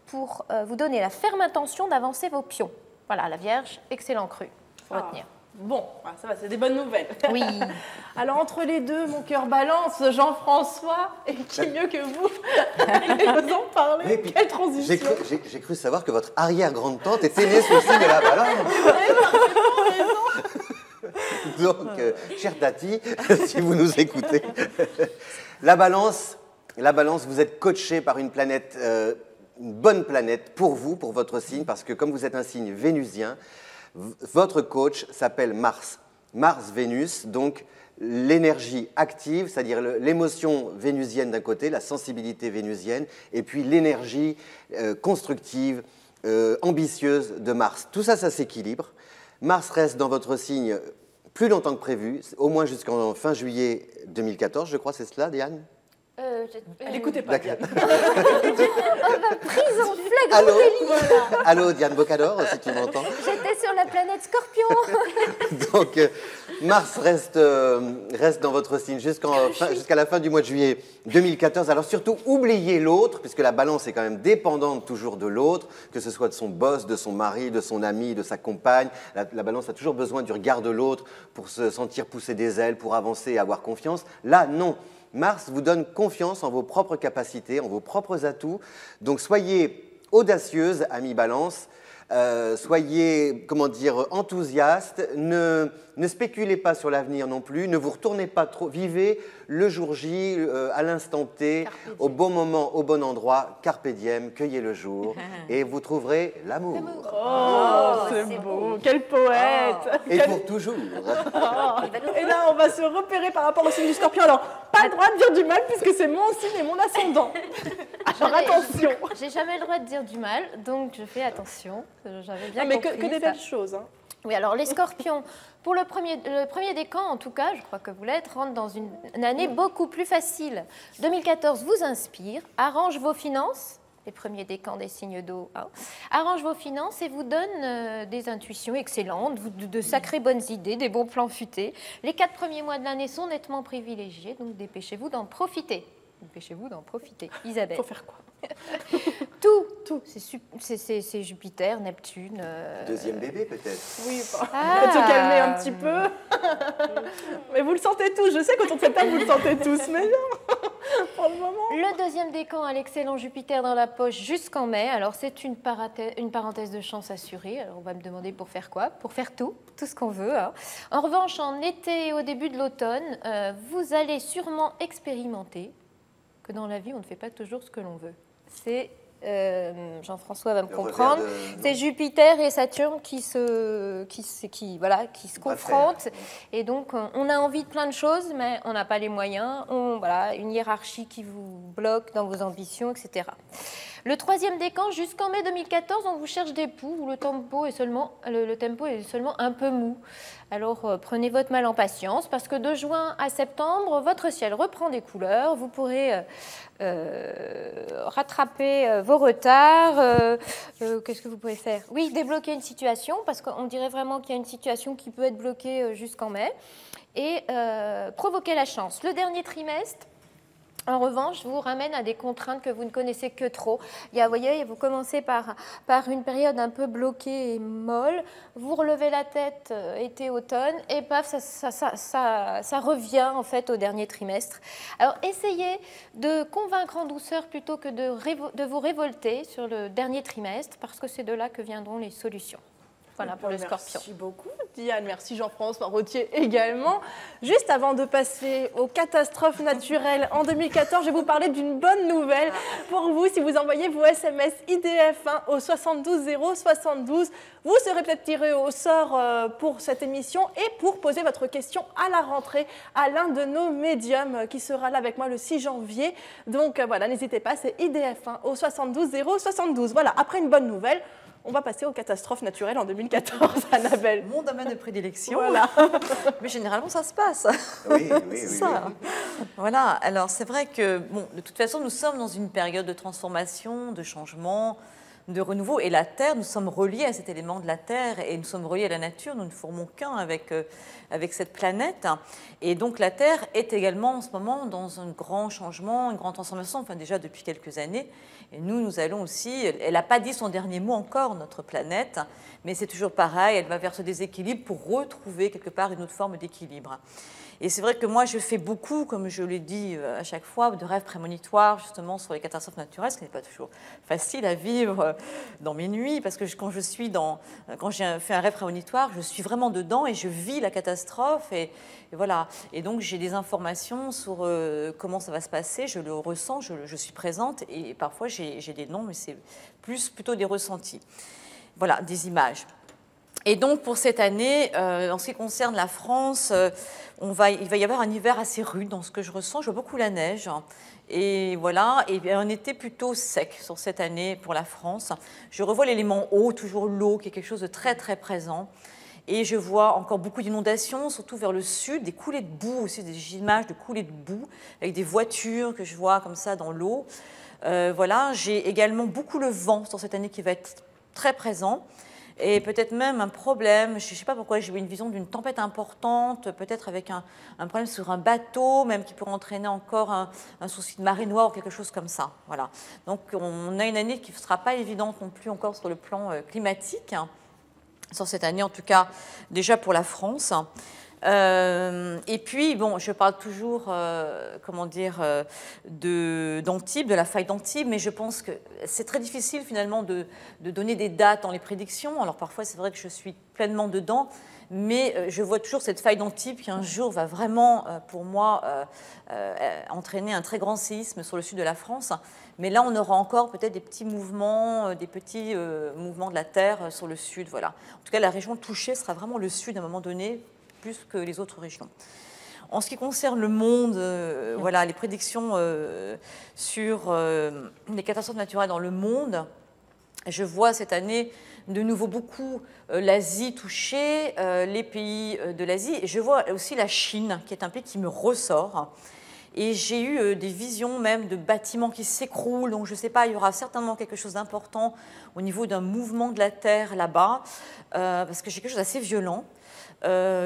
pour vous donner la ferme intention d'avancer vos pions. Voilà, la Vierge, excellent cru, il faut retenir. Bon, ça va, c'est des bonnes nouvelles. Oui. Alors, entre les deux, mon cœur balance, Jean-François, et qui mieux que vous allez vous en parler. Et puis, Quelle transition. J'ai cru savoir que votre arrière-grande-tante était née sous le signe de la balance. Donc, chère Tati, si vous nous écoutez, la balance, vous êtes coaché par une planète, une bonne planète pour vous, pour votre signe, parce que comme vous êtes un signe vénusien, votre coach s'appelle Mars. Mars-Vénus, donc l'énergie active, c'est-à-dire l'émotion vénusienne d'un côté, la sensibilité vénusienne, et puis l'énergie constructive, ambitieuse de Mars. Tout ça, ça s'équilibre. Mars reste dans votre signe plus longtemps que prévu, au moins jusqu'en fin juillet 2014, je crois, c'est cela, Diane? N'écoutez pas, Diane. Prise en flagrant Allô, délit. allô, Diane Bocador, si tu m'entends. J'étais sur la planète Scorpion. Donc, Mars reste dans votre signe jusqu'à la fin du mois de juillet 2014. Alors surtout, oubliez l'autre, puisque la balance est quand même dépendante toujours de l'autre, que ce soit de son boss, de son mari, de son ami, de sa compagne. La balance a toujours besoin du regard de l'autre pour se sentir pousser des ailes, pour avancer et avoir confiance. Là, non. Mars vous donne confiance en vos propres capacités, en vos propres atouts. Donc soyez audacieuse, ami Balance. Soyez, enthousiaste. Ne spéculez pas sur l'avenir non plus. Ne vous retournez pas trop. Vivez le jour J, à l'instant T, au bon moment, au bon endroit. Carpe diem, cueillez le jour et vous trouverez l'amour. Oh, c'est beau. Quel poète. Et pour toujours. Et là, on va se repérer par rapport au signe du Scorpion. Alors, pas le droit de dire du mal puisque c'est mon signe et mon ascendant. Alors, attention. J'ai jamais le droit de dire du mal, donc je fais attention. J'avais bien mais compris que des ça. belles choses. Hein. Oui, alors les scorpions, pour le premier décan, en tout cas, je crois que vous l'êtes, rentre dans une année beaucoup plus facile. 2014 vous inspire, arrange vos finances, les premiers décans des signes d'eau, hein, arrange vos finances et vous donne des intuitions excellentes, de sacrées bonnes idées, des bons plans futés. Les 4 premiers mois de l'année sont nettement privilégiés, donc dépêchez-vous d'en profiter. Dépêchez-vous d'en profiter. Isabelle. Faut faire quoi? Tout. C'est Jupiter, Neptune. Deuxième bébé peut-être. Oui, peut-être se calmer un petit peu. Mais vous le sentez tous. Je sais qu'autour de cette table, vous le sentez tous. Mais non, pour le moment. Le deuxième décan a l'excellent Jupiter dans la poche jusqu'en mai. Alors, c'est une parenthèse de chance assurée. Alors, on va me demander pour faire quoi? Pour faire tout ce qu'on veut. Hein. En revanche, en été et au début de l'automne, vous allez sûrement expérimenter que dans la vie, on ne fait pas toujours ce que l'on veut. C'est, Jean-François va me comprendre, c'est Jupiter et Saturne qui se confrontent. Et donc, on a envie de plein de choses, mais on n'a pas les moyens. Une hiérarchie qui vous bloque dans vos ambitions, etc. Le troisième décan, jusqu'en mai 2014, on vous cherche des poux où le tempo est seulement un peu mou. Alors, prenez votre mal en patience, parce que de juin à septembre, votre ciel reprend des couleurs. Vous pourrez rattraper vos retards. Qu'est-ce que vous pouvez faire? Oui, débloquer une situation, parce qu'on dirait vraiment qu'il y a une situation qui peut être bloquée jusqu'en mai. Et provoquer la chance. Le dernier trimestre, en revanche, vous ramène à des contraintes que vous ne connaissez que trop. Vous voyez, vous commencez par une période un peu bloquée et molle, vous relevez la tête été-automne, et paf, ça revient en fait au dernier trimestre. Alors, essayez de convaincre en douceur plutôt que de vous révolter sur le dernier trimestre, parce que c'est de là que viendront les solutions. Voilà pour le scorpion. Merci beaucoup Diane, merci Jean-François Rottier également. Juste avant de passer aux catastrophes naturelles en 2014, je vais vous parler d'une bonne nouvelle pour vous. Si vous envoyez vos SMS IDF au 72 072, vous serez peut-être tiré au sort pour cette émission et pour poser votre question à la rentrée à l'un de nos médiums qui sera là avec moi le 6 janvier. Donc voilà, n'hésitez pas, c'est IDF au 72 072. Voilà, après une bonne nouvelle, on va passer aux catastrophes naturelles en 2014, Annabelle. Mon domaine de prédilection. Voilà. Mais généralement, ça se passe. Oui, oui, C'est oui, ça. oui. Voilà. Alors, c'est vrai que, bon, de toute façon, nous sommes dans une période de transformation, de changement, de renouveau. Et la Terre, nous sommes reliés à cet élément de la Terre et nous sommes reliés à la nature. Nous ne formons qu'un avec cette planète. Et donc, la Terre est également en ce moment dans un grand changement, une grande transformation, enfin déjà depuis quelques années. Et nous allons aussi, elle n'a pas dit son dernier mot encore, notre planète, mais c'est toujours pareil, elle va vers ce déséquilibre pour retrouver quelque part une autre forme d'équilibre. Et c'est vrai que moi, je fais beaucoup, comme je l'ai dit à chaque fois, de rêves prémonitoires justement sur les catastrophes naturelles, ce qui n'est pas toujours facile à vivre dans mes nuits, parce que quand j'ai fait un rêve prémonitoire, je suis vraiment dedans et je vis la catastrophe. Et voilà. Et donc, j'ai des informations sur comment ça va se passer, je le ressens, je suis présente, et parfois j'ai des noms, mais c'est plutôt des ressentis. Voilà, des images. Et donc, pour cette année, en ce qui concerne la France, il va y avoir un hiver assez rude dans ce que je ressens. Je vois beaucoup la neige. Et voilà, et un été plutôt sec sur cette année pour la France. Je revois l'élément eau, toujours l'eau, qui est quelque chose de très, très présent. Et je vois encore beaucoup d'inondations, surtout vers le sud, des coulées de boue aussi, des images de coulées de boue, avec des voitures que je vois comme ça dans l'eau. Voilà, j'ai également beaucoup le vent sur cette année qui va être très présent. Et peut-être même un problème, je ne sais pas pourquoi j'ai eu une vision d'une tempête importante, peut-être avec un problème sur un bateau, même qui pourrait entraîner encore un souci de marée noire ou quelque chose comme ça. Voilà. Donc on a une année qui ne sera pas évidente non plus encore sur le plan climatique, hein, sur cette année en tout cas déjà pour la France. Et puis, bon, je parle toujours, d'Antibes, de la faille d'Antibes, mais je pense que c'est très difficile finalement de donner des dates dans les prédictions. Alors parfois, c'est vrai que je suis pleinement dedans, mais je vois toujours cette faille d'Antibes qui un jour va vraiment, pour moi, entraîner un très grand séisme sur le sud de la France. Mais là, on aura encore peut-être des petits mouvements de la Terre sur le sud. Voilà. En tout cas, la région touchée sera vraiment le sud à un moment donné, plus que les autres régions. En ce qui concerne le monde, voilà, les prédictions sur les catastrophes naturelles dans le monde, je vois cette année de nouveau beaucoup l'Asie touchée, les pays de l'Asie, et je vois aussi la Chine, qui est un pays qui me ressort. Et j'ai eu des visions même de bâtiments qui s'écroulent, donc je ne sais pas, il y aura certainement quelque chose d'important au niveau d'un mouvement de la Terre là-bas, parce que j'ai quelque chose d'assez violent.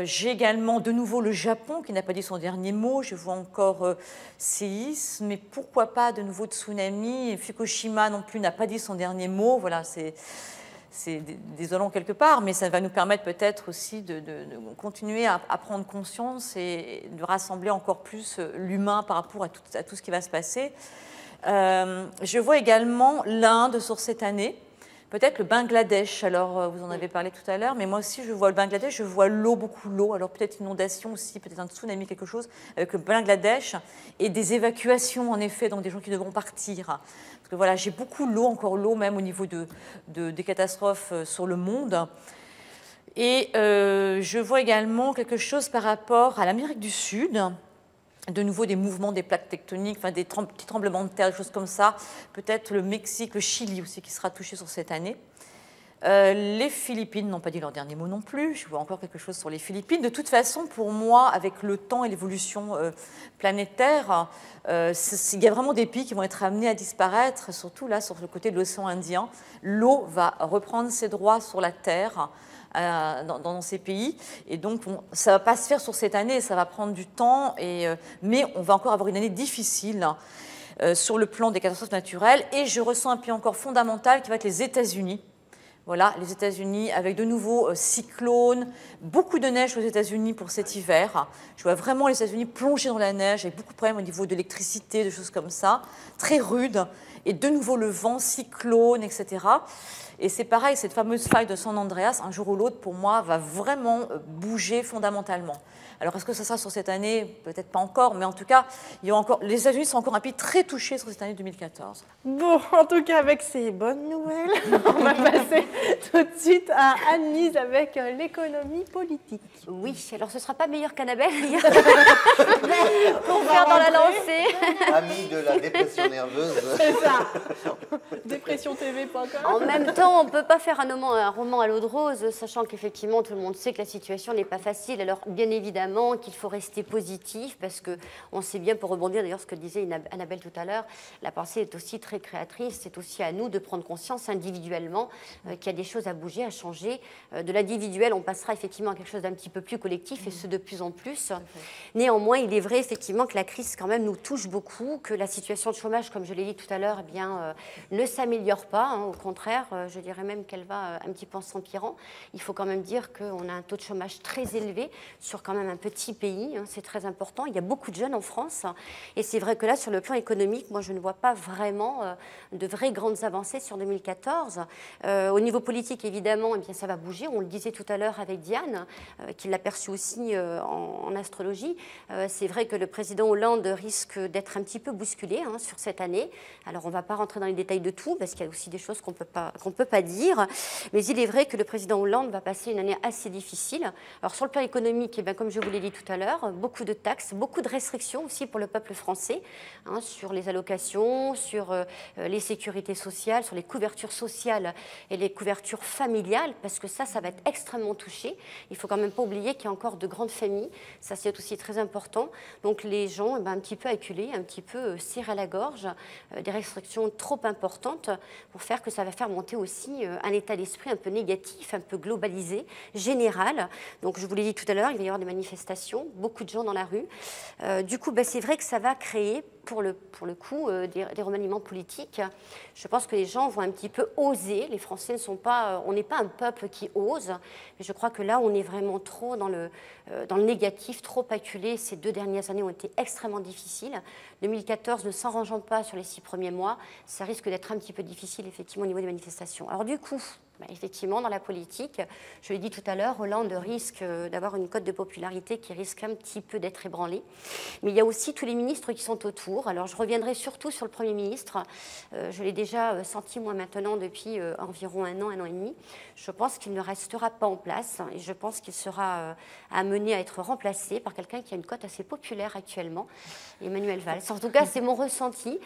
J'ai également de nouveau le Japon qui n'a pas dit son dernier mot. Je vois encore séisme, mais pourquoi pas de nouveau tsunami. Et Fukushima non plus n'a pas dit son dernier mot. Voilà, c'est désolant quelque part, mais ça va nous permettre peut-être aussi de continuer à prendre conscience et de rassembler encore plus l'humain par rapport à tout ce qui va se passer. Je vois également l'Inde sur cette année. Peut-être le Bangladesh, alors vous en avez parlé tout à l'heure, mais moi aussi je vois le Bangladesh, je vois l'eau, beaucoup l'eau, alors peut-être inondation aussi, peut-être un tsunami, quelque chose, avec le Bangladesh, et des évacuations en effet, donc des gens qui devront partir. Parce que voilà, j'ai beaucoup l'eau, encore l'eau même au niveau des catastrophes sur le monde. Et je vois également quelque chose par rapport à l'Amérique du Sud, de nouveau des mouvements des plaques tectoniques, enfin des petits tremblements de terre, des choses comme ça. Peut-être le Mexique, le Chili aussi qui sera touché sur cette année. Les Philippines n'ont pas dit leur dernier mot non plus. Je vois encore quelque chose sur les Philippines. De toute façon, pour moi, avec le temps et l'évolution planétaire, il y a vraiment des pays qui vont être amenés à disparaître, surtout là sur le côté de l'océan Indien. L'eau va reprendre ses droits sur la Terre. Dans ces pays. Et donc, ça ne va pas se faire sur cette année, ça va prendre du temps, mais on va encore avoir une année difficile sur le plan des catastrophes naturelles. Et je ressens un pays encore fondamental qui va être les États-Unis, Voilà, les États-Unis avec de nouveaux cyclones, beaucoup de neige aux États-Unis pour cet hiver. Je vois vraiment les États-Unis plonger dans la neige avec beaucoup de problèmes au niveau de l'électricité, de choses comme ça, très rudes. Et de nouveau le vent, cyclone, etc. Et c'est pareil, cette fameuse faille de San Andreas, un jour ou l'autre, pour moi, va vraiment bouger fondamentalement. Alors, est-ce que ça sera sur cette année? Peut-être pas encore, mais en tout cas, les États-Unis sont encore un pays très touché sur cette année 2014. Bon, en tout cas, avec ces bonnes nouvelles, on va passer tout de suite à Anne-Lise avec l'économie politique. Oui, alors ce ne sera pas meilleur qu'Annabelle pour faire dans la lancée. Amie de la dépression nerveuse. C'est ça. DépressionTV.com. En même temps, on ne peut pas faire un roman à l'eau de rose, sachant qu'effectivement, tout le monde sait que la situation n'est pas facile. Alors, bien évidemment, qu'il faut rester positif, parce qu'on sait bien, pour rebondir d'ailleurs ce que disait Annabelle tout à l'heure, la pensée est aussi très créatrice. C'est aussi à nous de prendre conscience individuellement qu'il y a des choses à bouger, à changer. De l'individuel, on passera effectivement à quelque chose d'un petit peu plus collectif, et ce de plus en plus. Néanmoins, il est vrai effectivement que la crise quand même nous touche beaucoup, que la situation de chômage, comme je l'ai dit tout à l'heure, ne s'améliore pas. Au contraire, je dirais même qu'elle va un petit peu en s'empirant. Il faut quand même dire qu'on a un taux de chômage très élevé sur quand même un petit pays, c'est très important. Il y a beaucoup de jeunes en France, et c'est vrai que là, sur le plan économique, moi, je ne vois pas vraiment de vraies grandes avancées sur 2014. Au niveau politique, évidemment, eh bien, ça va bouger. On le disait tout à l'heure avec Diane, qui l'a perçu aussi en astrologie. C'est vrai que le président Hollande risque d'être un petit peu bousculé sur cette année. Alors, on ne va pas rentrer dans les détails de tout, parce qu'il y a aussi des choses qu'on ne peut pas dire. Mais il est vrai que le président Hollande va passer une année assez difficile. Alors, sur le plan économique, eh bien, comme je vous l'ai dit tout à l'heure, beaucoup de taxes, beaucoup de restrictions aussi pour le peuple français, sur les allocations, sur les sécurités sociales, sur les couvertures sociales et les couvertures familiales, parce que ça va être extrêmement touché. Il ne faut quand même pas oublier qu'il y a encore de grandes familles, ça c'est aussi très important. Donc les gens, un petit peu acculés, un petit peu serrés à la gorge, des restrictions trop importantes pour faire que ça va faire monter aussi un état d'esprit un peu négatif, un peu globalisé, général. Donc je vous l'ai dit tout à l'heure, il va y avoir des manifestations, beaucoup de gens dans la rue. Du coup, c'est vrai que ça va créer, pour le coup, des remaniements politiques. Je pense que les gens vont un petit peu oser. Les Français ne sont pas... on n'est pas un peuple qui ose, mais je crois que là, on est vraiment trop dans le négatif, trop acculé. Ces 2 dernières années ont été extrêmement difficiles. 2014, ne s'arrangeant pas sur les 6 premiers mois, ça risque d'être un petit peu difficile, effectivement, au niveau des manifestations. Alors du coup... effectivement, dans la politique, je l'ai dit tout à l'heure, Hollande risque d'avoir une cote de popularité qui risque un petit peu d'être ébranlée. Mais il y a aussi tous les ministres qui sont autour. Alors, je reviendrai surtout sur le Premier ministre. Je l'ai déjà senti, moi, maintenant, depuis environ un an et demi. Je pense qu'il ne restera pas en place et je pense qu'il sera amené à être remplacé par quelqu'un qui a une cote assez populaire actuellement, Emmanuel Valls. En tout cas, c'est mon ressenti.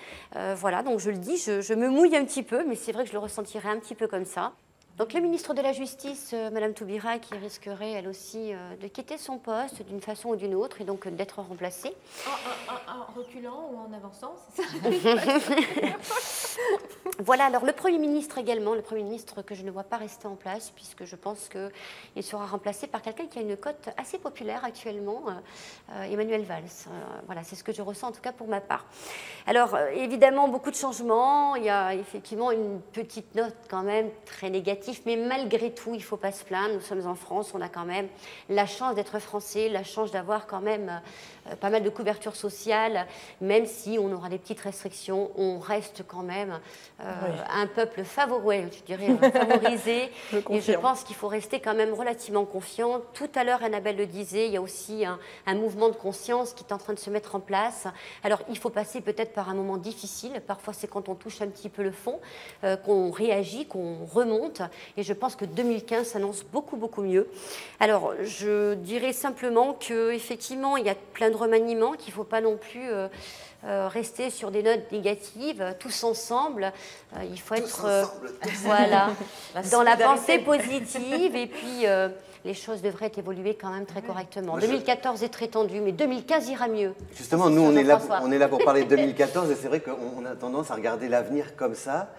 Voilà, donc je le dis, je me mouille un petit peu, mais c'est vrai que je le ressentirai un petit peu comme ça. Donc, le ministre de la Justice, Madame Taubira, qui risquerait, elle aussi, de quitter son poste d'une façon ou d'une autre et donc d'être remplacée. En reculant ou en avançant, c'est ça? Voilà, alors le Premier ministre également, le Premier ministre que je ne vois pas rester en place, puisque je pense qu'il sera remplacé par quelqu'un qui a une cote assez populaire actuellement, Emmanuel Valls. Voilà, c'est ce que je ressens en tout cas pour ma part. Alors, évidemment, beaucoup de changements. Il y a effectivement une petite note quand même très négative. Mais malgré tout, il ne faut pas se plaindre. Nous sommes en France, on a quand même la chance d'être français, la chance d'avoir quand même pas mal de couverture sociale, même si on aura des petites restrictions, on reste quand même un peuple favorisé. Et je pense qu'il faut rester quand même relativement confiant. Tout à l'heure, Annabelle le disait, il y a aussi un mouvement de conscience qui est en train de se mettre en place. Alors, il faut passer peut-être par un moment difficile. Parfois, c'est quand on touche un petit peu le fond, qu'on réagit, qu'on remonte. Et je pense que 2015 s'annonce beaucoup, beaucoup mieux. Alors, je dirais simplement qu'effectivement, il y a plein de remaniements, qu'il ne faut pas non plus rester sur des notes négatives, tous ensemble. Il faut être voilà, dans la pensée positive. Et puis, les choses devraient évoluer quand même très correctement. 2014 est très tendu, mais 2015 ira mieux. Justement, nous, on est là pour parler de 2014, et c'est vrai qu'on a tendance à regarder l'avenir comme ça,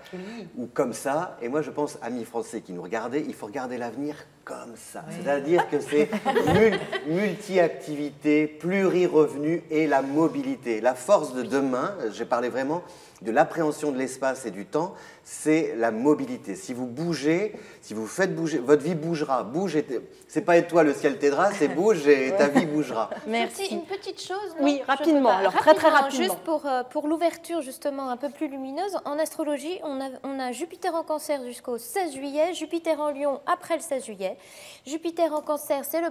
ou comme ça. Et moi, je pense, amis français qui nous regardez, il faut regarder l'avenir comme ça. C'est-à-dire que c'est multi-activité, pluri-revenu et la mobilité. La force de demain, j'ai parlé vraiment de l'appréhension de l'espace et du temps, c'est la mobilité. Si vous bougez, si vous faites bouger, votre vie bougera. Bouge, c'est pas et toi le ciel t'aidera, c'est bouge et ta vie bougera. Merci. Une petite chose. Oui, rapidement. Alors très rapidement. Juste pour l'ouverture justement un peu plus lumineuse, en astrologie, on a Jupiter en Cancer jusqu'au 16 juillet, Jupiter en Lion après le 16 juillet. Jupiter en Cancer, c'est le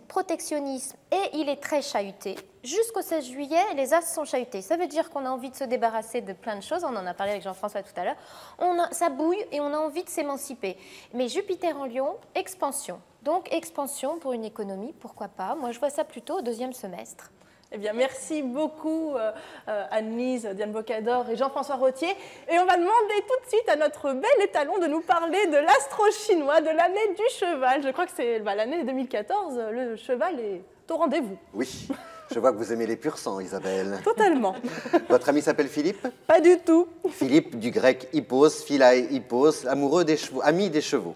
protectionnisme et il est très chahuté. Jusqu'au 16 juillet, les astres sont chahutés. Ça veut dire qu'on a envie de se débarrasser de plein de choses. On en a parlé avec Jean-François tout à l'heure. Ça bouille et on a envie de s'émanciper. Mais Jupiter en Lion, expansion. Donc expansion pour une économie, pourquoi pas. Moi, je vois ça plutôt au deuxième semestre. Eh bien, merci beaucoup Anne-Lise, Diane Bocador et Jean-François Rottier. Et on va demander tout de suite à notre bel étalon de nous parler de l'astro chinois de l'année du cheval. Je crois que c'est l'année 2014, le cheval est au rendez-vous. Oui, je vois que vous aimez les pur sang, Isabelle. Totalement. Votre ami s'appelle Philippe? Pas du tout. Philippe, du grec hippos, philae hippos, amoureux des chevaux, ami des chevaux.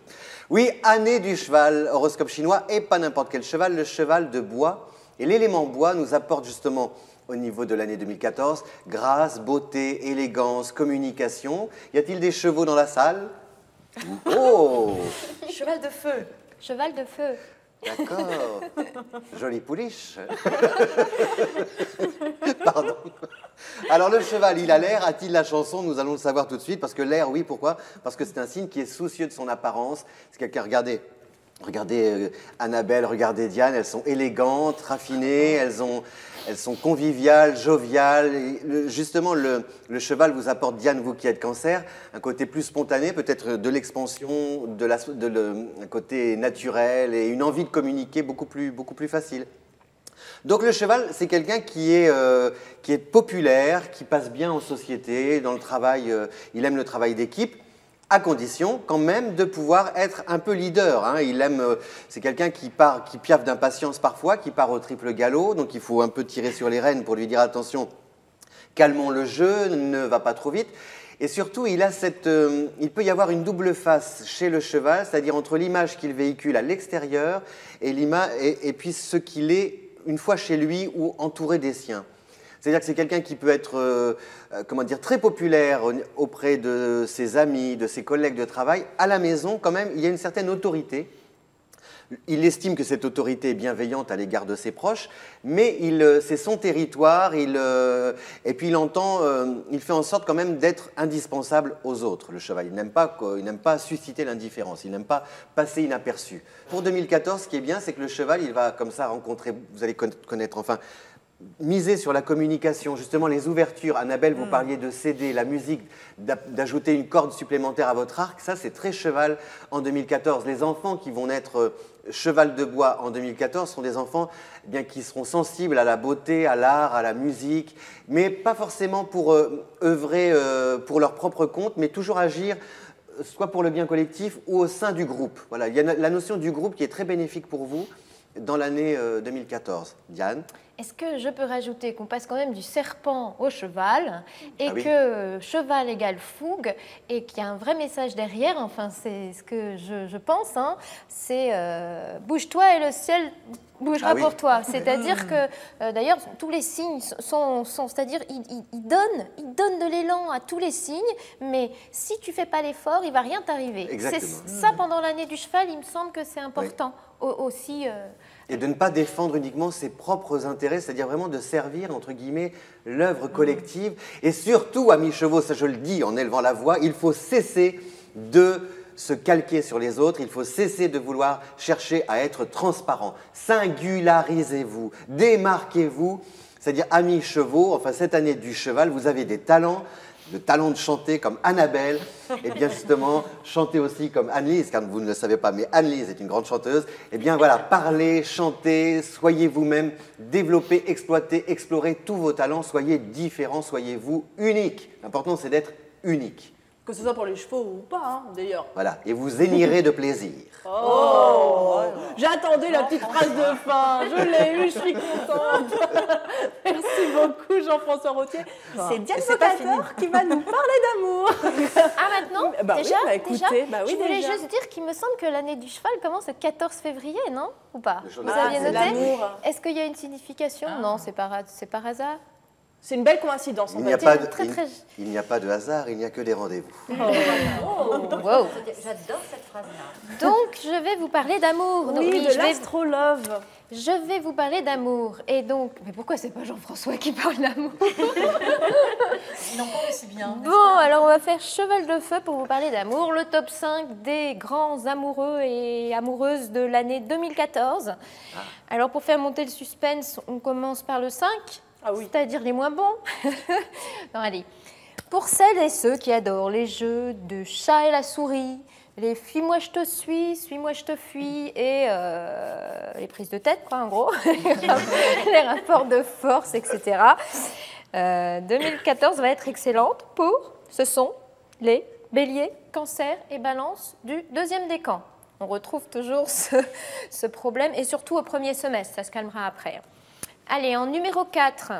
Oui, année du cheval, horoscope chinois, et pas n'importe quel cheval, le cheval de bois. Et l'élément bois nous apporte justement, au niveau de l'année 2014, grâce, beauté, élégance, communication. Y a-t-il des chevaux dans la salle? Oh! Cheval de feu. Cheval de feu. D'accord. Jolie pouliche. Pardon. Alors le cheval, il a l'air, a-t-il la chanson? Nous allons le savoir tout de suite, parce que l'air, oui, pourquoi? Parce que c'est un signe qui est soucieux de son apparence. C'est quelqu'un, regardez Annabelle, regardez Diane, elles sont élégantes, raffinées, elles sont conviviales, joviales. Et justement, le cheval vous apporte, Diane, vous qui êtes Cancer, un côté plus spontané, peut-être de l'expansion, un côté naturel et une envie de communiquer beaucoup plus facile. Donc le cheval, c'est quelqu'un qui est populaire, qui passe bien en société, dans le travail, il aime le travail d'équipe, à condition quand même de pouvoir être un peu leader. Hein. C'est quelqu'un qui piaffe d'impatience parfois, qui part au triple galop, donc il faut un peu tirer sur les rênes pour lui dire attention, calmons le jeu, ne va pas trop vite. Et surtout, il peut y avoir une double face chez le cheval, c'est-à-dire entre l'image qu'il véhicule à l'extérieur et puis ce qu'il est une fois chez lui ou entouré des siens. C'est-à-dire que c'est quelqu'un qui peut être très populaire auprès de ses amis, de ses collègues de travail. À la maison, quand même, il y a une certaine autorité. Il estime que cette autorité est bienveillante à l'égard de ses proches, mais c'est son territoire, et puis il fait en sorte quand même d'être indispensable aux autres, le cheval. Il n'aime pas susciter l'indifférence, il n'aime pas passer inaperçu. Pour 2014, ce qui est bien, c'est que le cheval, il va comme ça rencontrer, vous allez connaître enfin, miser sur la communication, justement les ouvertures. Annabelle, vous parliez de CD, la musique, d'ajouter une corde supplémentaire à votre arc. Ça, c'est très cheval en 2014. Les enfants qui vont naître cheval de bois en 2014 sont des enfants qui seront sensibles à la beauté, à l'art, à la musique, mais pas forcément pour œuvrer pour leur propre compte, mais toujours agir soit pour le bien collectif ou au sein du groupe. Voilà, il y a la notion du groupe qui est très bénéfique pour vous dans l'année 2014. Diane? Est-ce que je peux rajouter qu'on passe quand même du serpent au cheval et que cheval égale fougue et qu'il y a un vrai message derrière, enfin c'est ce que je pense, hein, c'est bouge-toi et le ciel bougera pour toi. C'est-à-dire que d'ailleurs tous les signes c'est-à-dire ils donnent de l'élan à tous les signes, mais si tu fais pas l'effort, il va rien t'arriver. C'est ça pendant l'année du cheval, il me semble que c'est important aussi. Et de ne pas défendre uniquement ses propres intérêts, c'est-à-dire vraiment de servir, entre guillemets, l'œuvre collective. Et surtout, amis chevaux, ça je le dis en élevant la voix, il faut cesser de se calquer sur les autres, il faut cesser de vouloir chercher à être transparent. Singularisez-vous, démarquez-vous, c'est-à-dire, amis chevaux, enfin cette année du cheval, vous avez des talents, le talent de chanter comme Annabelle, et bien justement, chanter aussi comme Anne-Lise, car vous ne le savez pas, mais Anne-Lise est une grande chanteuse. Et bien voilà, parlez, chantez, soyez vous-même, développez, exploitez, explorez tous vos talents, soyez différents, soyez vous uniques. L'important, c'est d'être unique. Que ce soit pour les chevaux ou pas, hein, d'ailleurs. Voilà, et vous zénirez de plaisir. Oh, J'attendais la petite phrase de fin. Je l'ai eu, je suis contente. Merci beaucoup, Jean-François Rottier. C'est Diane Vocateur qui va nous parler d'amour. Ah, maintenant Bah déjà, oui, bah écoutez, bah oui, je voulais déjà. juste dire qu'il me semble que l'année du cheval commence le 14 février, non? Ou pas? Le jour Vous de aviez c'est noté? l'amour. Est-ce qu'il y a une signification? Non, c'est par hasard. C'est une belle coïncidence. Il on n'y va a, dire. pas de, très, très- il n'y a pas de hasard, il n'y a que des rendez-vous. Wow. J'adore cette phrase-là. Donc, je vais vous parler d'amour. Donc, Oui, de je vais- l'astrolove. Je vais vous parler d'amour. Et donc, mais pourquoi c'est pas Jean-François qui parle d'amour? Non, pas aussi bien. Bon, alors on va faire cheval de feu pour vous parler d'amour. Le top 5 des grands amoureux et amoureuses de l'année 2014. Alors, pour faire monter le suspense, on commence par le 5, c'est-à-dire les moins bons. Non, allez. Pour celles et ceux qui adorent les jeux de chat et la souris, les fuis-moi je te suis-moi je te fuis et les prises de tête, quoi, en gros, les rapports de force, etc. 2014 va être excellente ce sont les béliers, cancers et balances du deuxième décan. On retrouve toujours ce problème et surtout au premier semestre, ça se calmera après. Allez, en numéro 4,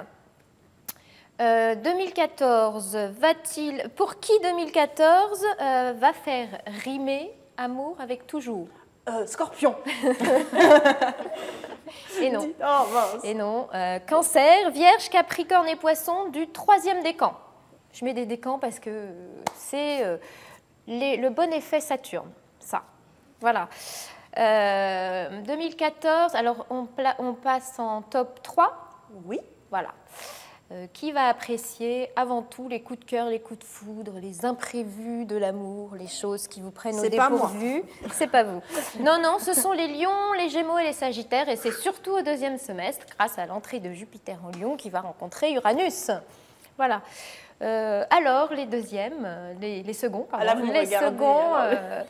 2014 va-t-il... Pour qui 2014 va faire rimer amour avec toujours? Scorpion. Et non. Oh, mince. Et non. Cancer, Vierge, Capricorne et Poisson du troisième décan. Je mets des décans parce que c'est le bon effet Saturne. Ça. Voilà. 2014, alors on passe en top 3. Oui. Voilà. Qui va apprécier avant tout les coups de cœur, les coups de foudre, les imprévus de l'amour, les choses qui vous prennent au C'est pas moi. dépourvu? C'est pas vous. Non, non, ce sont les lions, les gémeaux et les sagittaires, et c'est surtout au deuxième semestre, grâce à l'entrée de Jupiter en lion, qui va rencontrer Uranus. Voilà. Alors, les deuxièmes, les seconds, pardon. Ah, là, vous me les regardez, seconds, alors.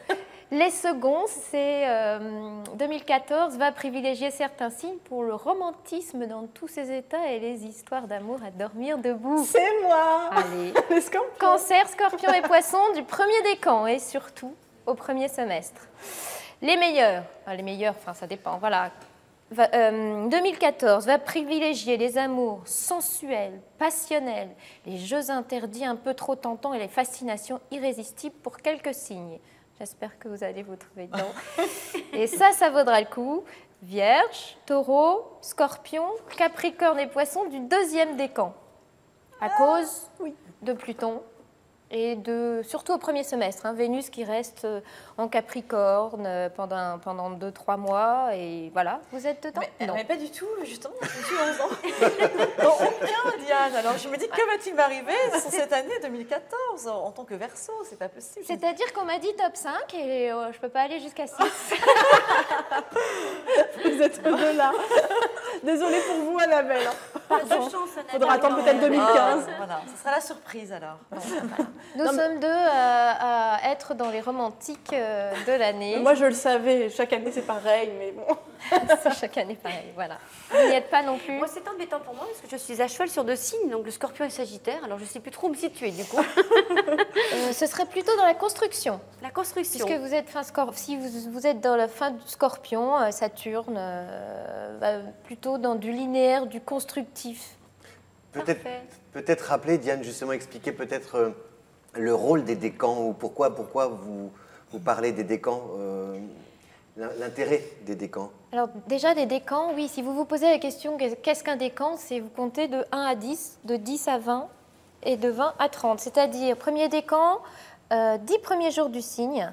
les seconds, c'est 2014 va privilégier certains signes pour le romantisme dans tous ses états et les histoires d'amour à dormir debout. C'est moi. Allez. Les scorpions. Cancer, Scorpion et Poisson du premier décan et surtout au premier semestre. Les meilleurs, enfin ça dépend, voilà. 2014 va privilégier les amours sensuels, passionnels, les jeux interdits un peu trop tentants et les fascinations irrésistibles pour quelques signes. J'espère que vous allez vous trouver dedans. Et ça vaudra le coup. Vierge, Taureau, Scorpion, Capricorne et Poisson du deuxième décan. À cause de Pluton et surtout au premier semestre. Vénus qui reste en Capricorne pendant 2-3 mois. Et voilà, vous êtes dedans? Non. Mais pas du tout, justement, je suis 11 ans. Donc, bien, Diane. Alors, je me dis, que va-t-il m'arriver sur cette année 2014 en tant que Verseau? C'est pas possible. C'est-à-dire qu'on m'a dit top 5 et je ne peux pas aller jusqu'à 6. Vous êtes de là. Désolée pour vous, Annabelle. Pas de chance, Annabelle. Faudra attendre peut-être 2015. Voilà, ce sera la surprise alors. Nous sommes deux à être dans les romantiques de l'année. Moi, je le savais. Chaque année, c'est pareil, mais bon. C'est chaque année pareil, voilà. Vous n'y êtes pas non plus. Moi, c'est embêtant pour moi parce que je suis à cheval sur 2 signes, donc le Scorpion et Sagittaire. Alors, je ne sais plus trop où me situer du coup. Ce serait plutôt dans la construction. La construction. Puisque vous êtes si vous êtes dans la fin du Scorpion, Saturne va plutôt dans du linéaire, du constructif. Peut-être rappeler, Diane, justement, expliquer peut-être le rôle des décans ou pourquoi vous parlez des décans, l'intérêt des décans. Alors déjà, des décans, oui, si vous vous posez la question qu'est-ce qu'un décan, c'est vous comptez de 1 à 10, de 10 à 20 et de 20 à 30. C'est-à-dire, premier décan, 10 premiers jours du signe,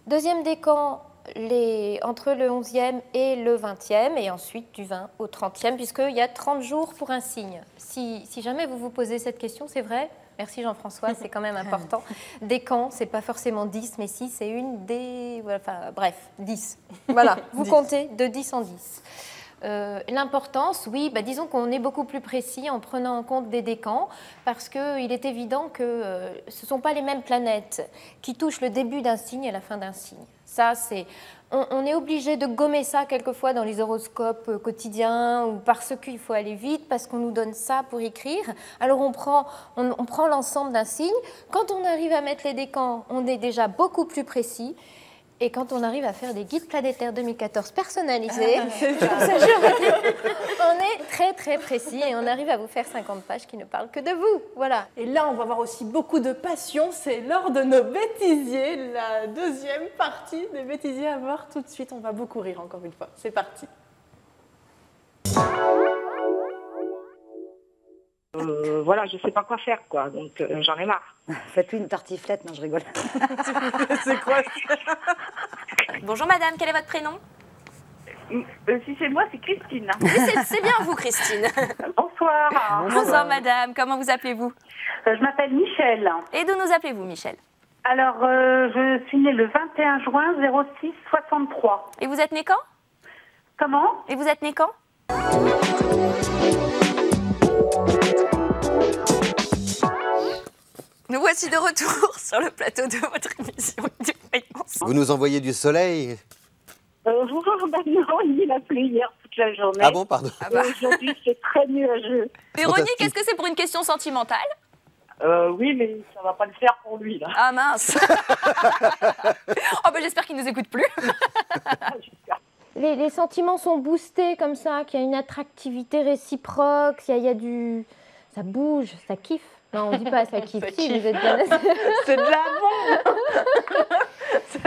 deuxième décan, entre le 11e et le 20e, et ensuite du 20 au 30e, puisqu'il y a 30 jours pour un signe. Si jamais vous vous posez cette question, c'est vrai, merci Jean-François, c'est quand même important. Décan, c'est pas forcément 10, mais si, c'est une des... Enfin, bref, 10. Voilà, vous 10. Comptez de 10 en 10. L'importance, oui, disons qu'on est beaucoup plus précis en prenant en compte des décans, parce qu'il est évident que ce ne sont pas les mêmes planètes qui touchent le début d'un signe et la fin d'un signe. Ça, on est obligé de gommer ça quelquefois dans les horoscopes quotidiens ou parce qu'il faut aller vite, parce qu'on nous donne ça pour écrire. Alors on prend l'ensemble d'un signe. Quand on arrive à mettre les décans, on est déjà beaucoup plus précis. Et quand on arrive à faire des guides planétaires 2014 personnalisés, c'est ça. je vous dis, on est très très précis et on arrive à vous faire 50 pages qui ne parlent que de vous. Voilà. Et là, on va voir aussi beaucoup de passion. C'est l'heure de nos bêtisiers, la deuxième partie des bêtisiers à voir tout de suite. On va beaucoup rire encore une fois. C'est parti. Voilà, je sais pas quoi faire, quoi. Donc j'en ai marre. Faites-lui une tartiflette, non, je rigole. C'est quoi ça? Bonjour madame, quel est votre prénom? Si c'est moi, c'est Christine. Oui, c'est bien vous, Christine. Bonsoir. Bonsoir madame, comment vous appelez-vous? Je m'appelle Michel. Et d'où nous appelez-vous, Michel? Alors, je suis née le 21 juin 06 63. Et vous êtes née quand? Comment? Et vous êtes née quand? Nous voici de retour sur le plateau de votre émission du Voyance. Vous nous envoyez du soleil? Ben non, il a plu hier toute la journée. Ah bon, pardon. Aujourd'hui, c'est très nuageux. Véronique, est-ce que c'est pour une question sentimentale? Oui, mais ça va pas le faire pour lui, là. Ah mince. Oh ben j'espère qu'il nous écoute plus. Les sentiments sont boostés comme ça, qu'il y a une attractivité réciproque, il y a du... ça bouge, ça kiffe. Non, on dit pas ça kiffe. Si, vous êtes bien... C'est de la bombe. Ça,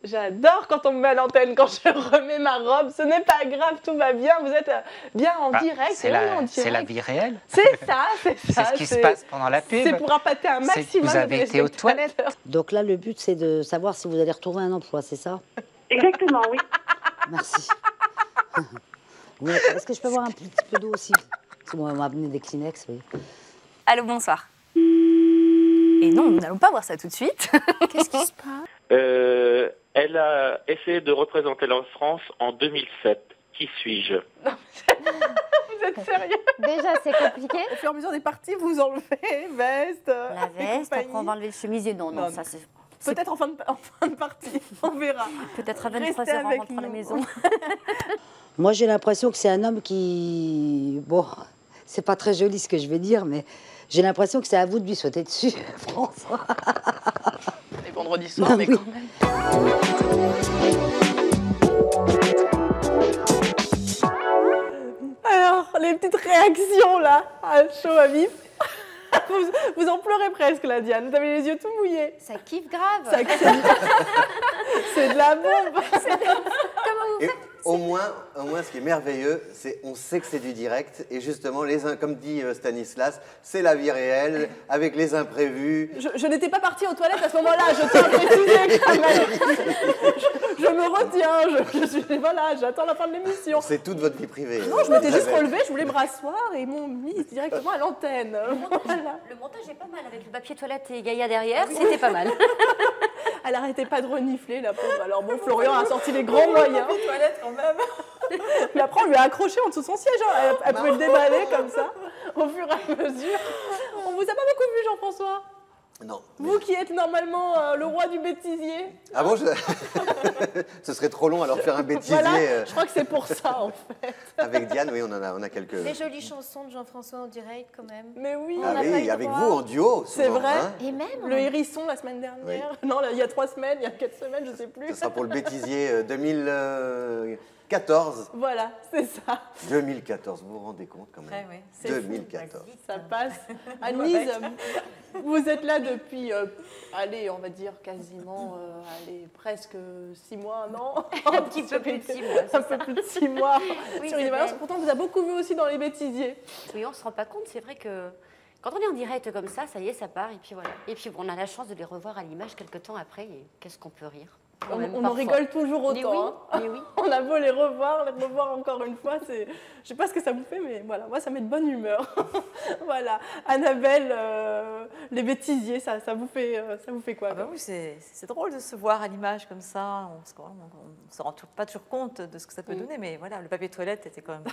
j'adore quand on me met à l'antenne, quand je remets ma robe. Ce n'est pas grave, tout va bien. Vous êtes bien en direct. C'est la vie réelle. C'est ça, c'est ça. C'est ce qui se passe pendant la pub. C'est pour appâter un maximum vous avez été aux toilettes. Donc là, le but, c'est de savoir si vous allez retrouver un emploi, c'est ça? Exactement, oui. Merci. Oui, est-ce que je peux avoir un petit peu d'eau aussi? Parce qu'on m'a amené des Kleenex, oui. Allô, bonsoir. Et non, nous n'allons pas voir ça tout de suite. Qu'est-ce qui se passe? Elle a essayé de représenter la France en 2007. Qui suis-je? Vous êtes sérieux? Déjà, c'est compliqué. Au fur et à mesure des parties, vous enlevez veste. La veste, après on va enlever le chemisier. Non, Non, ça c'est... Peut-être en fin de partie, on verra. Peut-être à 23 Restez h en avec rentrant à la nous. maison. Moi, j'ai l'impression que c'est un homme qui... Bon, c'est pas très joli ce que je vais dire, mais j'ai l'impression que c'est à vous de lui sauter dessus, François. Les vendredis soirs, mais oui. quand même. Alors, les petites réactions là, à chaud, à vif. Vous en pleurez presque là, Diane. Vous avez les yeux tout mouillés. Ça kiffe grave. C'est de la bombe. Comment vous faites? Au moins, ce qui est merveilleux, c'est on sait que c'est du direct. Et justement, comme dit Stanislas, c'est la vie réelle, avec les imprévus. Je n'étais pas partie aux toilettes à ce moment-là. Je tiens à préciser quand même. Je me retiens. Voilà, j'attends la fin de l'émission. C'est toute votre vie privée. Non, je m'étais juste relevée, je voulais me rasseoir et ils m'ont mis directement à l'antenne. Voilà. Le montage est pas mal avec le papier toilette et Gaïa derrière, c'était pas mal. Elle arrêtait pas de renifler, la pauvre. Alors bon, Florian a sorti les grands moyens. Toilette quand même. Mais après, on lui a accroché en dessous de son siège. Hein. Elle pouvait le déballer comme ça, au fur et à mesure. On vous a pas beaucoup vu, Jean-François? Non. Vous qui êtes normalement le roi du bêtisier. Ah bon, ce serait trop long alors faire un bêtisier. Voilà, je crois que c'est pour ça en fait. Avec Diane, oui, on a quelques... Des jolies chansons de Jean-François en direct quand même. Mais oui, ah oui, avec vous en duo. C'est vrai. Hein. Et même le hérisson la semaine dernière. Oui. Non, il y a 3 semaines, il y a 4 semaines, je sais plus. Ce sera pour le bêtisier 2014. Voilà, c'est ça. 2014, vous vous rendez compte quand même? Ouais, 2014. Ça passe. Annelise, vous êtes là depuis, allez, on va dire quasiment, presque 6 mois, non? Un petit peu plus de 6 mois. Un peu plus de 6 mois Oui, sur une Voyance. Pourtant, on vous a beaucoup vu aussi dans les bêtisiers. Oui, on ne se rend pas compte. C'est vrai que quand on est en direct comme ça y est, ça part. Et puis voilà. Et puis bon, on a la chance de les revoir à l'image quelques temps après. Et qu'est-ce qu'on peut rire? On en rigole toujours autant. Mais oui, hein. mais oui. On a beau les revoir encore une fois. Je sais pas ce que ça vous fait, mais voilà, moi ça met de bonne humeur. Voilà. Annabelle, les bêtisiers, ça vous fait quoi? Oui, c'est drôle de se voir à l'image comme ça. On se rend pas toujours compte de ce que ça peut donner, mais voilà, le papier toilette était quand même...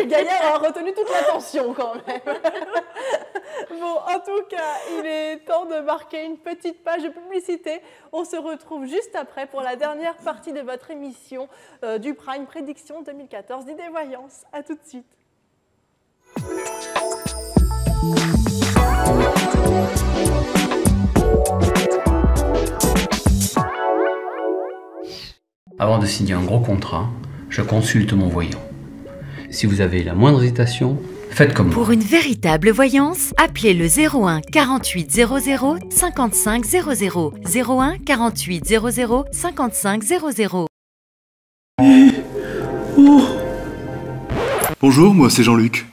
Gaillard a retenu toute l'attention quand même. Bon, en tout cas, il est temps de marquer une petite page de publicité. On se retrouve juste après pour la dernière partie de votre émission du Prime Prédiction 2014 d'Idées Voyance. À tout de suite. Avant de signer un gros contrat, je consulte mon voyant. Si vous avez la moindre hésitation, faites comme moi. Pour une véritable voyance, appelez le 01 48 00 55 00. 01 48 00 55 00. Bonjour, moi c'est Jean-Luc.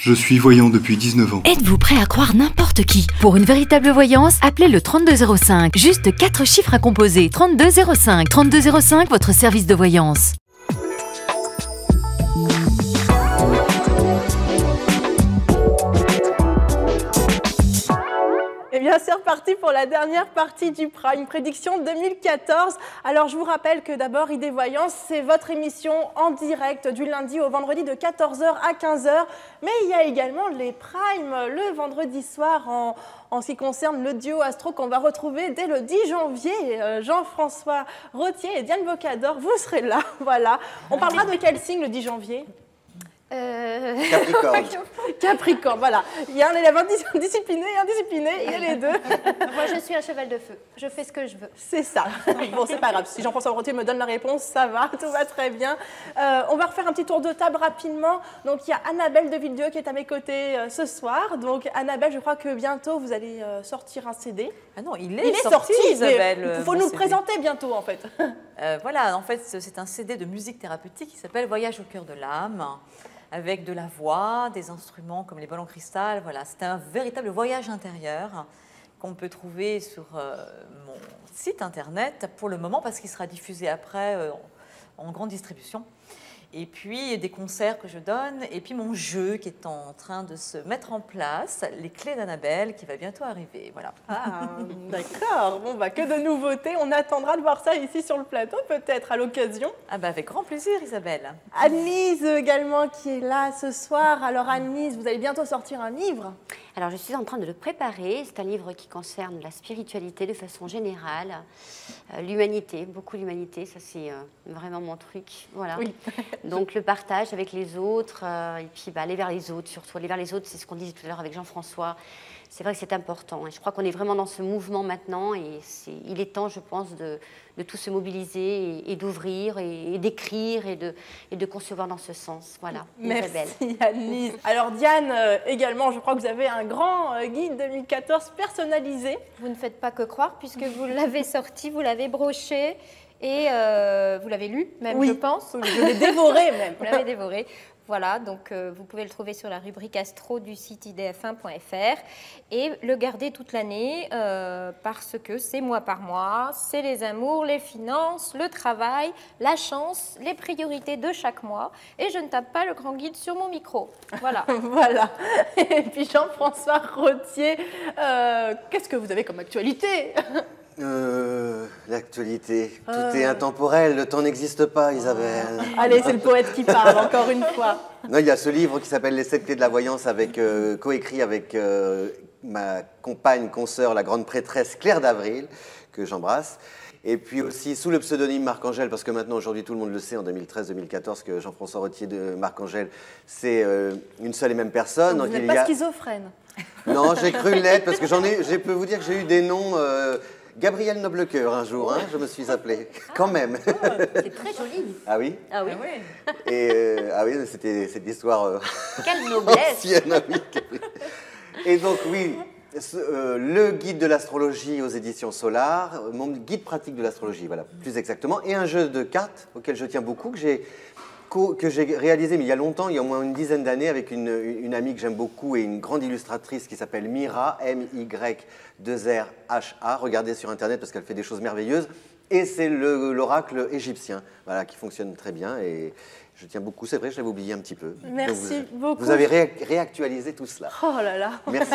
Je suis voyant depuis 19 ans. Êtes-vous prêt à croire n'importe qui? Pour une véritable voyance, appelez le 3205. Juste 4 chiffres à composer. 3205. 3205, votre service de voyance. Eh bien, c'est reparti pour la dernière partie du Prime, prédiction 2014. Alors, je vous rappelle que d'abord, Idée Voyance, c'est votre émission en direct du lundi au vendredi de 14h à 15h. Mais il y a également les Primes le vendredi soir en ce qui concerne le duo astro qu'on va retrouver dès le 10 janvier. Jean-François Rottier et Diane Bocador, vous serez là. Voilà. On parlera de quel signe le 10 janvier ? Capricorne. Capricorne, voilà. Il y a un élève indiscipliné et indiscipliné, il y a les deux. Moi, je suis un cheval de feu. Je fais ce que je veux. C'est ça. Bon, c'est pas grave. Si Jean-François Rottier me donne la réponse, ça va, tout va très bien. On va refaire un petit tour de table rapidement. Donc, il y a Annabelle de Villedieu qui est à mes côtés ce soir. Donc, Annabelle, je crois que bientôt, vous allez sortir un CD. Ah non, il est sorti, Isabelle. Il faut nous le présenter bientôt, en fait. Voilà, en fait, c'est un CD de musique thérapeutique qui s'appelle Voyage au cœur de l'âme, avec de la voix, des instruments comme les bols en cristal. Voilà, c'est un véritable voyage intérieur qu'on peut trouver sur mon site internet pour le moment, parce qu'il sera diffusé après en grande distribution. Et puis des concerts que je donne, et puis mon jeu qui est en train de se mettre en place, les clés d'Annabelle, qui va bientôt arriver. Voilà. Ah, d'accord. Bon, bah, que de nouveautés. On attendra de voir ça ici sur le plateau, peut-être à l'occasion. Ah bah, avec grand plaisir, Isabelle. Anne-Lise également qui est là ce soir. Alors Anne-Lise, vous allez bientôt sortir un livre. Alors je suis en train de le préparer. C'est un livre qui concerne la spiritualité de façon générale, l'humanité, beaucoup l'humanité. Ça c'est vraiment mon truc. Voilà. Oui. Donc le partage avec les autres, et puis aller vers les autres, surtout aller vers les autres, c'est ce qu'on disait tout à l'heure avec Jean-François. C'est vrai que c'est important. Et je crois qu'on est vraiment dans ce mouvement maintenant, et il est temps, je pense, de tout se mobiliser et d'ouvrir et d'écrire et de concevoir dans ce sens. Voilà. Merci Anne-Lise. Alors Diane, également, je crois que vous avez un grand guide 2014 personnalisé. Vous ne faites pas que croire, puisque vous l'avez sorti, vous l'avez broché. Et vous l'avez lu, même, oui, je pense. Je l'ai dévoré, même. Vous l'avez dévoré. Voilà, donc vous pouvez le trouver sur la rubrique Astro du site idf1.fr et le garder toute l'année parce que c'est mois par mois, c'est les amours, les finances, le travail, la chance, les priorités de chaque mois. Et je ne tape pas le grand guide sur mon micro. Voilà. Voilà. Et puis Jean-François Rottier, qu'est-ce que vous avez comme actualité ? L'actualité, tout est intemporel, le temps n'existe pas, Isabelle. Allez, c'est le poète qui parle, encore une fois. Non, il y a ce livre qui s'appelle Les 7 clés de la voyance, coécrit avec ma compagne, consoeur, la grande prêtresse Claire d'Avril, que j'embrasse. Et puis aussi sous le pseudonyme Marc-Angèle, parce que maintenant, aujourd'hui, tout le monde le sait, en 2013-2014, que Jean-François Rottier de Marc-Angèle, c'est une seule et même personne. Donc, vous n'êtes pas schizophrène. Non, j'ai cru l'être, parce que je peux vous dire que j'ai eu des noms... Gabriel Noblecoeur, un jour, hein, je me suis appelée, quand même. Oh, c'est très joli. Ah oui? Ah oui. Et c'était cette histoire quelle noblesse ancienne. Oui. Et donc, oui, le guide de l'astrologie aux éditions Solar, mon guide pratique de l'astrologie, voilà, plus exactement, et un jeu de cartes auquel je tiens beaucoup, que j'ai réalisé mais il y a longtemps, il y a au moins une dizaine d'années, avec une amie que j'aime beaucoup et une grande illustratrice qui s'appelle Mira, M-Y-2-R-H-A. Regardez sur Internet parce qu'elle fait des choses merveilleuses. Et c'est l'oracle égyptien, voilà, qui fonctionne très bien. Et je tiens beaucoup, c'est vrai, je l'avais oublié un petit peu. Merci beaucoup. Vous avez réactualisé tout cela. Oh là là. Merci.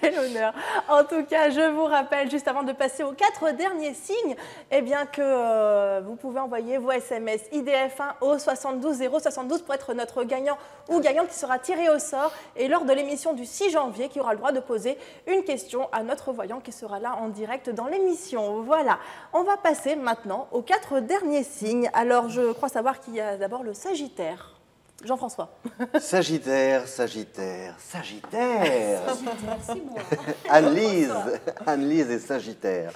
Quel honneur. En tout cas, je vous rappelle, juste avant de passer aux 4 derniers signes, eh bien que vous pouvez envoyer vos SMS IDF1 au 72 072 pour être notre gagnant ou gagnante qui sera tiré au sort. Et lors de l'émission du 6 janvier, qui aura le droit de poser une question à notre voyant qui sera là en direct dans l'émission. Voilà. On va passer maintenant aux 4 derniers signes. Alors, je crois savoir qu'il y a d'abord le Sagittaire. Jean-François. Sagittaire. Sagittaire, c'est moi. Anne-Lise et Sagittaire.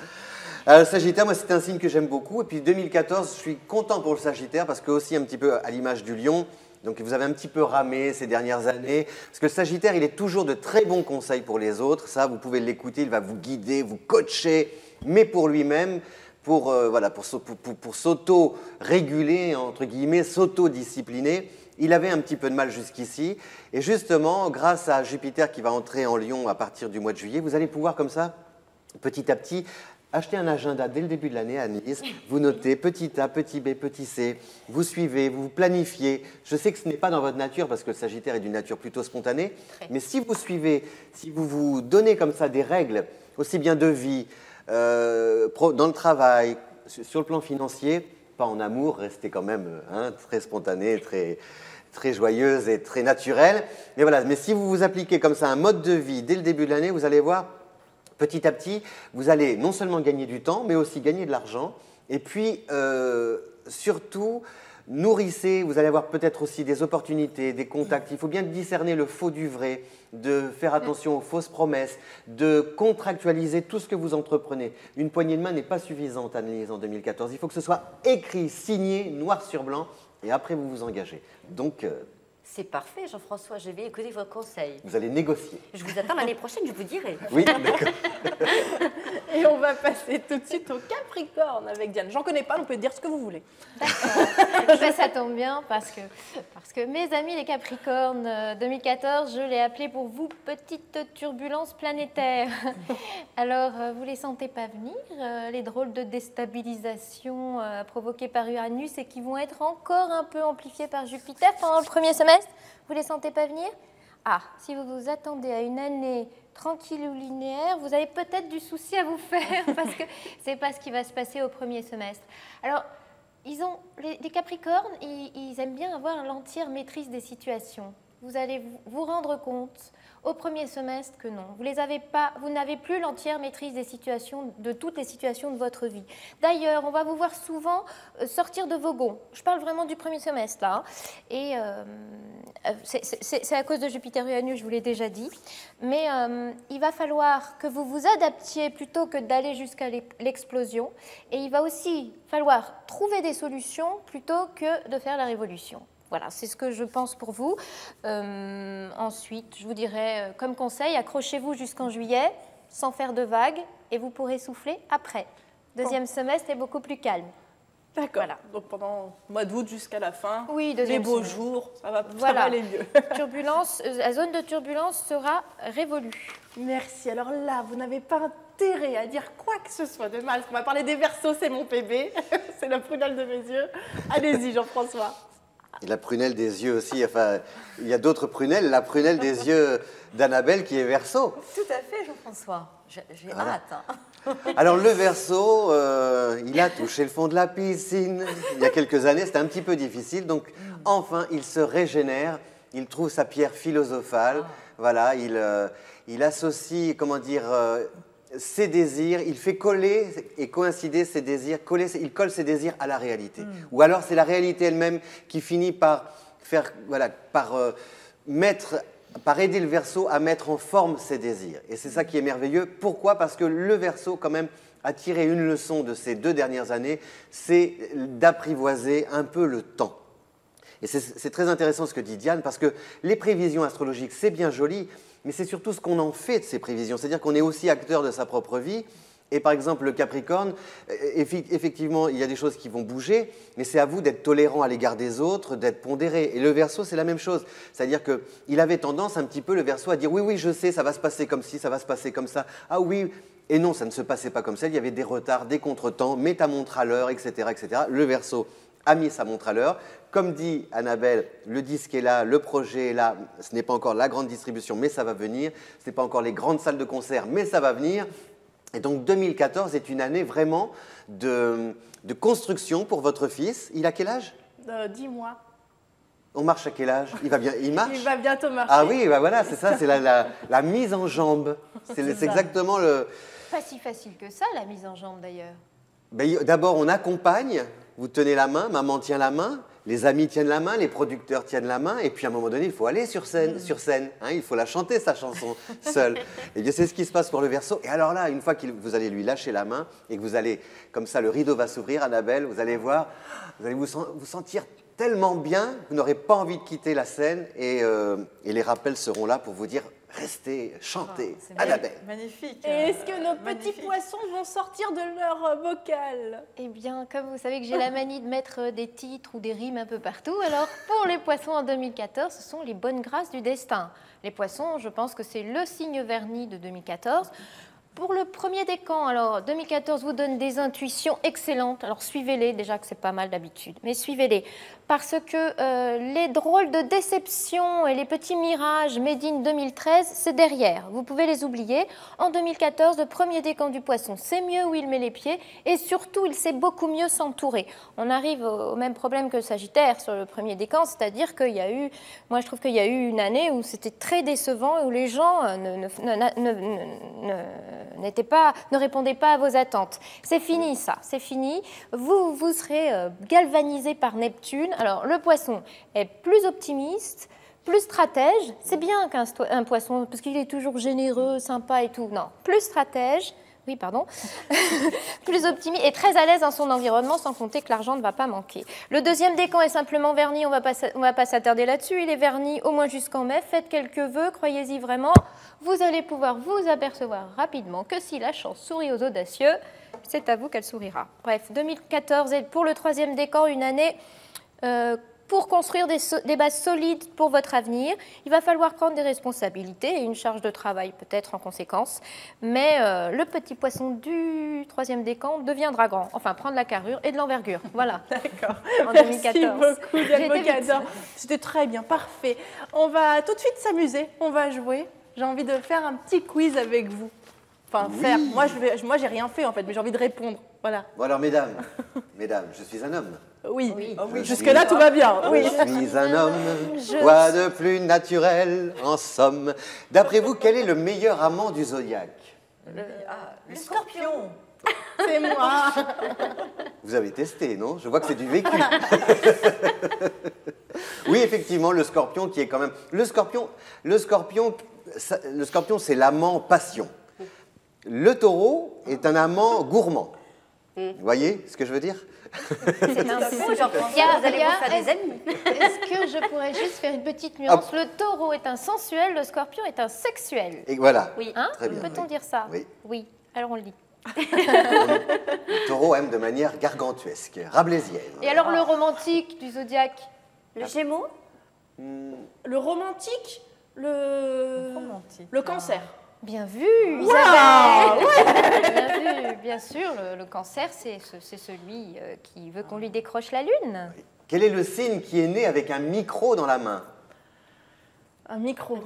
Alors, le Sagittaire, moi, c'est un signe que j'aime beaucoup. Et puis 2014, je suis content pour le Sagittaire parce que aussi un petit peu à l'image du Lion. Donc vous avez un petit peu ramé ces dernières années. Parce que le Sagittaire, il est toujours de très bons conseils pour les autres. Ça, vous pouvez l'écouter, il va vous guider, vous coacher, mais pour lui-même, pour s'auto-réguler, entre guillemets, s'auto-discipliner. Il avait un petit peu de mal jusqu'ici. Et justement, grâce à Jupiter qui va entrer en Lion à partir du mois de juillet, vous allez pouvoir comme ça, petit à petit, acheter un agenda dès le début de l'année à Nice. Vous notez petit A, petit B, petit C. Vous suivez, vous planifiez. Je sais que ce n'est pas dans votre nature parce que le Sagittaire est d'une nature plutôt spontanée. Mais si vous suivez, si vous vous donnez comme ça des règles, aussi bien de vie, dans le travail, sur le plan financier, pas en amour, restez quand même très spontané, très joyeuse et très naturelle. Mais voilà, mais si vous vous appliquez comme ça un mode de vie dès le début de l'année, vous allez voir, petit à petit, vous allez non seulement gagner du temps, mais aussi gagner de l'argent. Et puis, surtout, nourrissez, vous allez avoir peut-être aussi des opportunités, des contacts. Il faut bien discerner le faux du vrai, de faire attention aux fausses promesses, de contractualiser tout ce que vous entreprenez. Une poignée de main n'est pas suffisante, Annelise, en 2014. Il faut que ce soit écrit, signé, noir sur blanc, et après vous vous engagez. Donc, c'est parfait, Jean-François, je vais écouter vos conseils. vous allez négocier. Je vous attends l'année prochaine, je vous dirai. Oui, d'accord. Et on va passer tout de suite au Capricorne avec Diane. J'en connais pas, on peut dire ce que vous voulez. Ben, ça tombe bien parce que mes amis les Capricornes, 2014, je l'ai appelé pour vous petite turbulence planétaire. Alors, vous les sentez pas venir, les drôles de déstabilisation provoquées par Uranus et qui vont être encore un peu amplifiées par Jupiter pendant le premier semestre. Vous les sentez pas venir? Ah, si vous vous attendez à une année tranquille ou linéaire, vous avez peut-être du souci à vous faire parce que c'est pas ce qui va se passer au premier semestre. Alors, les Capricornes, ils aiment bien avoir l'entière maîtrise des situations. Vous allez vous rendre compte au premier semestre que non. Vous n'avez plus l'entière maîtrise des situations, de toutes les situations de votre vie. D'ailleurs, on va vous voir souvent sortir de vos gonds. Je parle vraiment du premier semestre là. Et c'est à cause de Jupiter Uranus, je vous l'ai déjà dit. Mais il va falloir que vous vous adaptiez plutôt que d'aller jusqu'à l'explosion. Et il va aussi falloir trouver des solutions plutôt que de faire la révolution. Voilà, c'est ce que je pense pour vous. Ensuite, je vous dirais comme conseil, accrochez-vous jusqu'en juillet, sans faire de vagues, et vous pourrez souffler après. Deuxième semestre est beaucoup plus calme. D'accord. Voilà. Donc pendant le mois d'août jusqu'à la fin, oui, les beaux jours, ça va aller mieux. La zone de turbulence sera révolue. Merci. Alors là, vous n'avez pas intérêt à dire quoi que ce soit de mal. On va parler des Verseaux, c'est mon PB. C'est la prunelle de mes yeux. Allez-y, Jean-François. Et la prunelle des yeux aussi, enfin, il y a d'autres prunelles, la prunelle des yeux d'Annabelle qui est Verseau. Tout à fait, Jean-François. J'ai hâte. Alors le Verseau, il a touché le fond de la piscine. Il y a quelques années, c'était un petit peu difficile. Donc enfin, il se régénère, il trouve sa pierre philosophale. Voilà, il associe, comment dire, ses désirs, il fait coller et coïncider ses désirs, il colle ses désirs à la réalité. Ou alors c'est la réalité elle-même qui finit par faire, voilà, par aider le Verseau à mettre en forme ses désirs. Et c'est ça qui est merveilleux. Pourquoi? Parce que le Verseau, quand même, a tiré une leçon de ces 2 dernières années, c'est d'apprivoiser un peu le temps. Et c'est très intéressant ce que dit Diane, parce que les prévisions astrologiques, c'est bien joli, mais c'est surtout ce qu'on en fait de ces prévisions. C'est-à-dire qu'on est aussi acteur de sa propre vie. Et par exemple, le Capricorne, effectivement, il y a des choses qui vont bouger, mais c'est à vous d'être tolérant à l'égard des autres, d'être pondéré. Et le Verseau, c'est la même chose. C'est-à-dire qu'il avait tendance un petit peu, le Verseau, à dire « oui, oui, je sais, ça va se passer comme ci, ça va se passer comme ça. Ah oui !» Et non, ça ne se passait pas comme ça. Il y avait des retards, des contretemps, mets ta montre à l'heure, etc., etc. Le Verseau a mis sa montre à l'heure. Comme dit Annabelle, le disque est là, le projet est là. Ce n'est pas encore la grande distribution, mais ça va venir. Ce n'est pas encore les grandes salles de concert, mais ça va venir. Et donc 2014 est une année vraiment de construction pour votre fils. Il a quel âge? 10 mois. On marche à quel âge? Il marche? Il va bientôt marcher. Ah oui, bah voilà, c'est ça, c'est la mise en jambe. C'est exactement le... Pas si facile que ça, la mise en jambe d'ailleurs. Ben, d'abord, on accompagne, vous tenez la main, maman tient la main, Les amis tiennent la main, les producteurs tiennent la main, et puis à un moment donné, il faut aller sur scène, hein, il faut la chanter, sa chanson, seule. Et bien c'est ce qui se passe pour le Verseau. Et alors là, une fois que vous allez lui lâcher la main, et que vous allez, comme ça, le rideau va s'ouvrir, Annabelle, vous allez voir, vous allez vous sentir tellement bien, vous n'aurez pas envie de quitter la scène, et les rappels seront là pour vous dire, restez, chantez, Annabelle. Magnifique. Et est-ce que nos petits poissons vont sortir de leur bocal? Eh bien, comme vous savez que j'ai la manie de mettre des titres ou des rimes un peu partout, alors pour les poissons en 2014, ce sont les bonnes grâces du destin. Les poissons, je pense que c'est le signe verni de 2014. Pour le premier décan, alors 2014 vous donne des intuitions excellentes. Alors suivez-les, déjà que c'est pas mal d'habitude, mais suivez-les. Parce que les drôles de déceptions et les petits mirages made in 2013, c'est derrière. Vous pouvez les oublier. En 2014, le premier décan du poisson, c'est mieux où il met les pieds et surtout, il sait beaucoup mieux s'entourer. On arrive au même problème que le Sagittaire sur le premier décan, c'est-à-dire qu'il y a eu, moi je trouve qu'il y a eu une année où c'était très décevant et où les gens ne répondaient pas à vos attentes. C'est fini ça, c'est fini. Vous serez galvanisé par Neptune. Alors le poisson est plus optimiste, plus stratège. C'est bien qu'un poisson, parce qu'il est toujours généreux, sympa et tout. Non, plus stratège. Oui, pardon. Plus optimiste et très à l'aise dans son environnement, sans compter que l'argent ne va pas manquer. Le deuxième décan est simplement verni, on va pas s'attarder là-dessus. Il est verni au moins jusqu'en mai. Faites quelques vœux, croyez-y vraiment. Vous allez pouvoir vous apercevoir rapidement que si la chance sourit aux audacieux, c'est à vous qu'elle sourira. Bref, 2014 est pour le troisième décan une année pour construire des bases solides pour votre avenir. Il va falloir prendre des responsabilités et une charge de travail peut-être en conséquence. Mais le petit poisson du troisième décan deviendra grand. Enfin, prendre la carrure et de l'envergure. Voilà. D'accord. En 2014. Merci beaucoup, Diane Bocador. C'était très bien, parfait. On va tout de suite s'amuser. On va jouer. J'ai envie de faire un petit quiz avec vous. Enfin, faire. Moi, j'ai rien fait en fait, mais j'ai envie de répondre. Voilà. Bon alors, mesdames, je suis un homme. Oui, Je jusque-là, suis- tout va bien. Oui. Je suis un homme, quoi de plus naturel, en somme. D'après vous, quel est le meilleur amant du zodiaque? Le scorpion. C'est moi. Vous avez testé, non? Je vois que c'est du vécu. Oui, effectivement, le scorpion qui est quand même... Le scorpion, c'est l'amant passion. Le taureau est un amant gourmand. Vous voyez ce que je veux dire? C'est un fou, Jean-François, vous allez vous faire des amis. Est-ce que je pourrais juste faire une petite nuance? Le taureau est un sensuel, le scorpion est un sexuel. Et voilà. Oui, hein? Très bien, Peut-on oui. dire ça? Oui. Oui, alors on le dit. Le taureau aime de manière gargantuesque, rabelaisienne. Et alors le romantique du zodiaque? Le Gémeaux? Le romantique, le cancer. Bien vu, Wow, Isabelle. Bien vu, bien sûr, le cancer, c'est celui qui veut qu'on lui décroche la lune. Quel est le signe qui est né avec un micro dans la main? Un micro.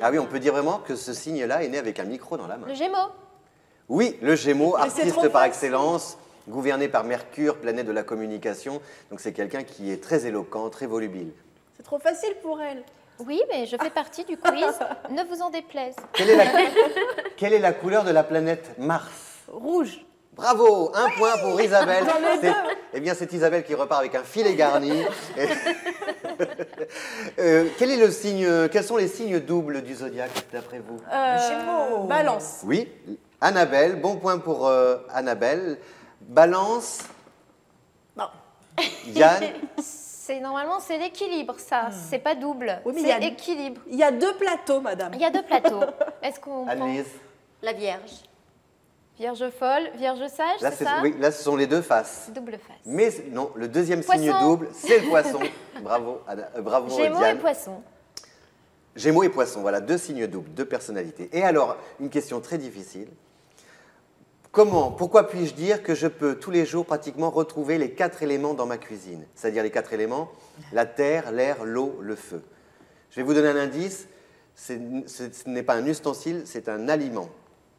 Ah oui, on peut dire vraiment que ce signe-là est né avec un micro dans la main. Le Gémeaux. Oui, le Gémeaux, Mais c'est artiste trop par facile. excellence, gouverné par Mercure, planète de la communication. Donc c'est quelqu'un qui est très éloquent, très volubile. C'est trop facile pour elle. Oui, mais je fais partie du quiz. Ne vous en déplaise. Quelle est la couleur de la planète Mars? Rouge. Bravo, un point pour Isabelle. J'en ai deux. Eh bien, c'est Isabelle qui repart avec un filet garni. Quels sont les signes doubles du zodiaque, d'après vous? Gémeaux. Balance. Oui, Annabelle, bon point pour Annabelle. Balance. Non. Yann. Normalement, c'est l'équilibre, ça. C'est pas double. Oui, mais c'est équilibre. Il y a deux plateaux, madame. Il y a deux plateaux. Est-ce qu'on prend Annelise. La Vierge. Vierge folle, Vierge sage, Là, c'est ça? oui, là, ce sont les deux faces. Double face. Mais non, le deuxième Poisson. signe double, c'est le poisson. Bravo, bravo Gémeaux Diane. et Poisson. Gémeaux et Poisson, voilà, deux signes doubles, deux personnalités. Et alors, une question très difficile. Pourquoi puis-je dire que je peux tous les jours pratiquement retrouver les 4 éléments dans ma cuisine? C'est-à-dire les 4 éléments, la terre, l'air, l'eau, le feu. Je vais vous donner un indice, ce n'est pas un ustensile, c'est un aliment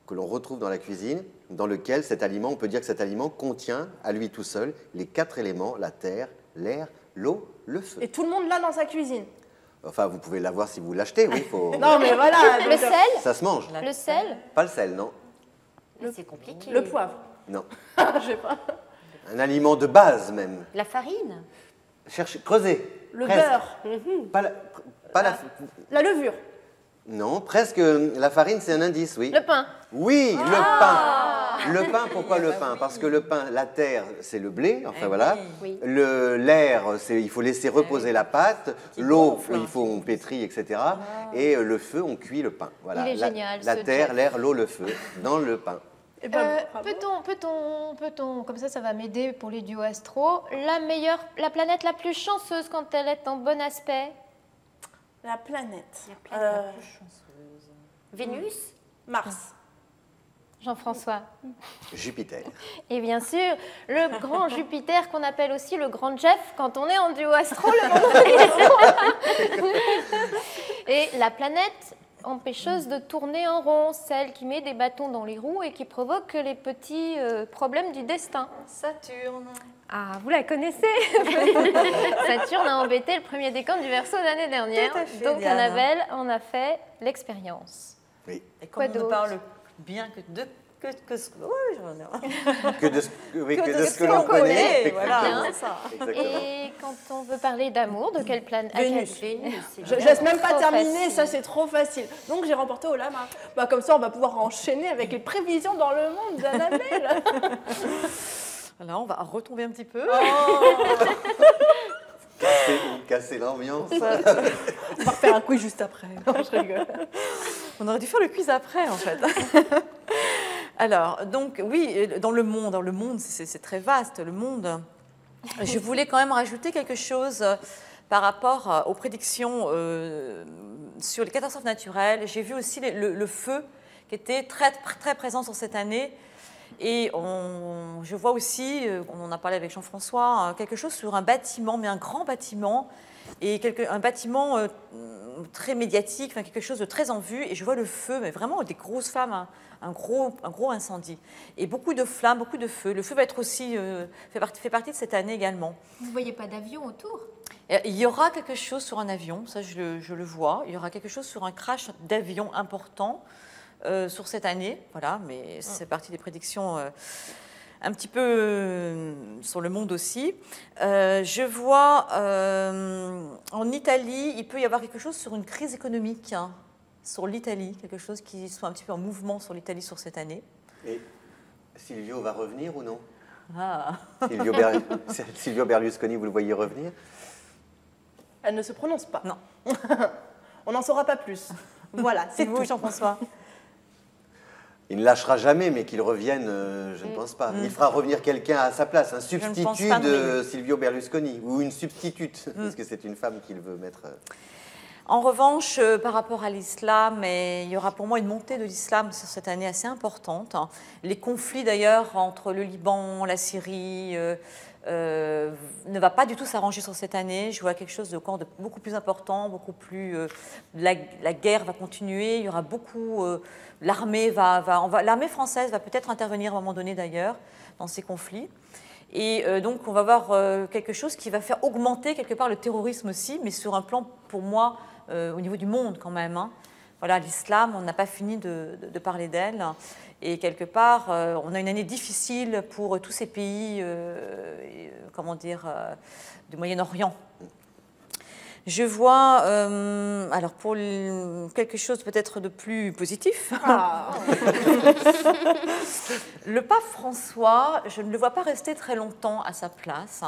que l'on retrouve dans la cuisine, dans lequel cet aliment, on peut dire que cet aliment contient à lui tout seul les 4 éléments, la terre, l'air, l'eau, le feu. Et tout le monde l'a dans sa cuisine. Enfin, vous pouvez l'avoir si vous l'achetez, oui. Faut... Non, mais voilà. Le sel? Ça se mange. Le sel? Pas le sel, non. C'est compliqué. Le poivre. Non. Je sais pas. Un aliment de base même. La farine? Cherchez, creusez. Le presque. beurre. Pas La levure. Non, presque. La farine, c'est un indice, oui. Le pain. Oui, le pain. Le pain, pourquoi le pain? Parce que le pain, la terre, c'est le blé, enfin voilà. Oui. L'air, il faut laisser reposer la pâte. L'eau, il faut on pétrit, etc. Et le feu, on cuit le pain. Voilà. Il est génial, La ce terre, chef. l'air, l'eau, le feu, dans le pain. Eh ben, Peut-on, comme ça va m'aider pour les duos astro, la planète la plus chanceuse quand elle est en bon aspect? La planète. La plus chanceuse. Vénus? Mars. Jean-François. Jupiter. Et bien sûr, le grand Jupiter qu'on appelle aussi le grand Jeff quand on est en duo astro le vendredi. Et la planète empêcheuse de tourner en rond, celle qui met des bâtons dans les roues et qui provoque les petits problèmes du destin. Saturne. Ah, vous la connaissez. Saturne a embêté le premier décan du Verseau l'année dernière. Tout à fait, Donc, Diane. Annabelle en a fait l'expérience. Oui. Et Quoi comme on ne d'autre? parle bien que de ce que l'on connaît. Voilà, Bien. c'est ça. Exactement. Et quand on veut parler d'amour, de quelle planète? Vénus. C'est Je bien. laisse même pas Trop terminer, facile. ça c'est trop facile. Donc j'ai remporté au lama. Bah, comme ça on va pouvoir enchaîner avec les prévisions dans le monde d'Annabelle. Là, on va retomber un petit peu. Casser l'ambiance. On va refaire un quiz juste après. Non, je rigole. On aurait dû faire le quiz après, en fait. Alors, donc, oui, dans le monde, c'est très vaste, le monde. Je voulais quand même rajouter quelque chose par rapport aux prédictions sur les catastrophes naturelles. J'ai vu aussi le feu qui était très, très présent sur cette année. Et je vois aussi, on en a parlé avec Jean-François, quelque chose sur un bâtiment, mais un grand bâtiment, et un bâtiment très médiatique, enfin, quelque chose de très en vue. Et je vois le feu, mais vraiment des grosses flammes, un gros incendie. Et beaucoup de flammes, beaucoup de feu. Le feu va être aussi, fait partie de cette année également. Vous ne voyez pas d'avion autour? Il y aura quelque chose sur un avion, ça je le vois. Il y aura quelque chose sur un crash d'avion important. Sur cette année, voilà, mais c'est partie des prédictions un petit peu sur le monde aussi. Je vois en Italie, il peut y avoir quelque chose sur une crise économique, hein, sur l'Italie, quelque chose qui soit un petit peu en mouvement sur l'Italie sur cette année. Et Silvio va revenir ou non? Ah. Silvio Berlusconi, vous le voyez revenir? Elle ne se prononce pas. Non. On n'en saura pas plus. Voilà, c'est vous, tout. Jean-François. Il ne lâchera jamais, mais qu'il revienne, je ne pense pas. Il fera revenir quelqu'un à sa place, un substitut de Silvio Berlusconi, ou une substitute, parce que c'est une femme qu'il veut mettre. En revanche, par rapport à l'islam, il y aura pour moi une montée de l'islam sur cette année assez importante. Les conflits d'ailleurs entre le Liban, la Syrie, ne va pas du tout s'arranger sur cette année. Je vois quelque chose de beaucoup plus important, beaucoup plus. La guerre va continuer. Il y aura beaucoup. L'armée l'armée française va peut-être intervenir à un moment donné d'ailleurs dans ces conflits. Et donc on va voir quelque chose qui va faire augmenter quelque part le terrorisme aussi, mais sur un plan pour moi au niveau du monde quand même. Hein. Voilà, l'islam, on n'a pas fini de parler d'elle. Et quelque part, on a une année difficile pour tous ces pays, du Moyen-Orient. Je vois, alors pour quelque chose peut-être de plus positif, le pape François, je ne le vois pas rester très longtemps à sa place,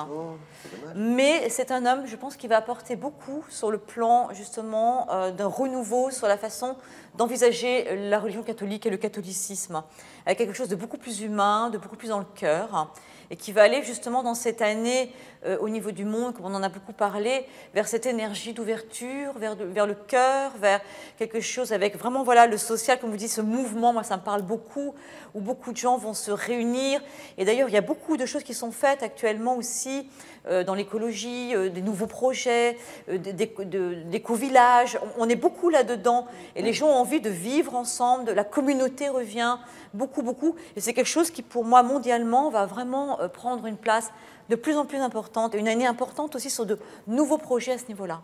mais c'est un homme, je pense, qui va apporter beaucoup sur le plan justement d'un renouveau sur la façon d'envisager la religion catholique et le catholicisme, avec quelque chose de beaucoup plus humain, de beaucoup plus dans le cœur, et qui va aller justement dans cette année au niveau du monde, comme on en a beaucoup parlé, vers cette énergie d'ouverture, vers le cœur, vers quelque chose avec vraiment voilà, le social, comme vous dites, ce mouvement, moi ça me parle beaucoup, où beaucoup de gens vont se réunir. Et d'ailleurs, il y a beaucoup de choses qui sont faites actuellement aussi dans l'écologie, des nouveaux projets, d'éco-villages. On est beaucoup là-dedans et les gens ont envie de vivre ensemble, la communauté revient beaucoup, beaucoup. Et c'est quelque chose qui, pour moi, mondialement, va vraiment prendre une place de plus en plus importante et une année importante aussi sur de nouveaux projets à ce niveau-là.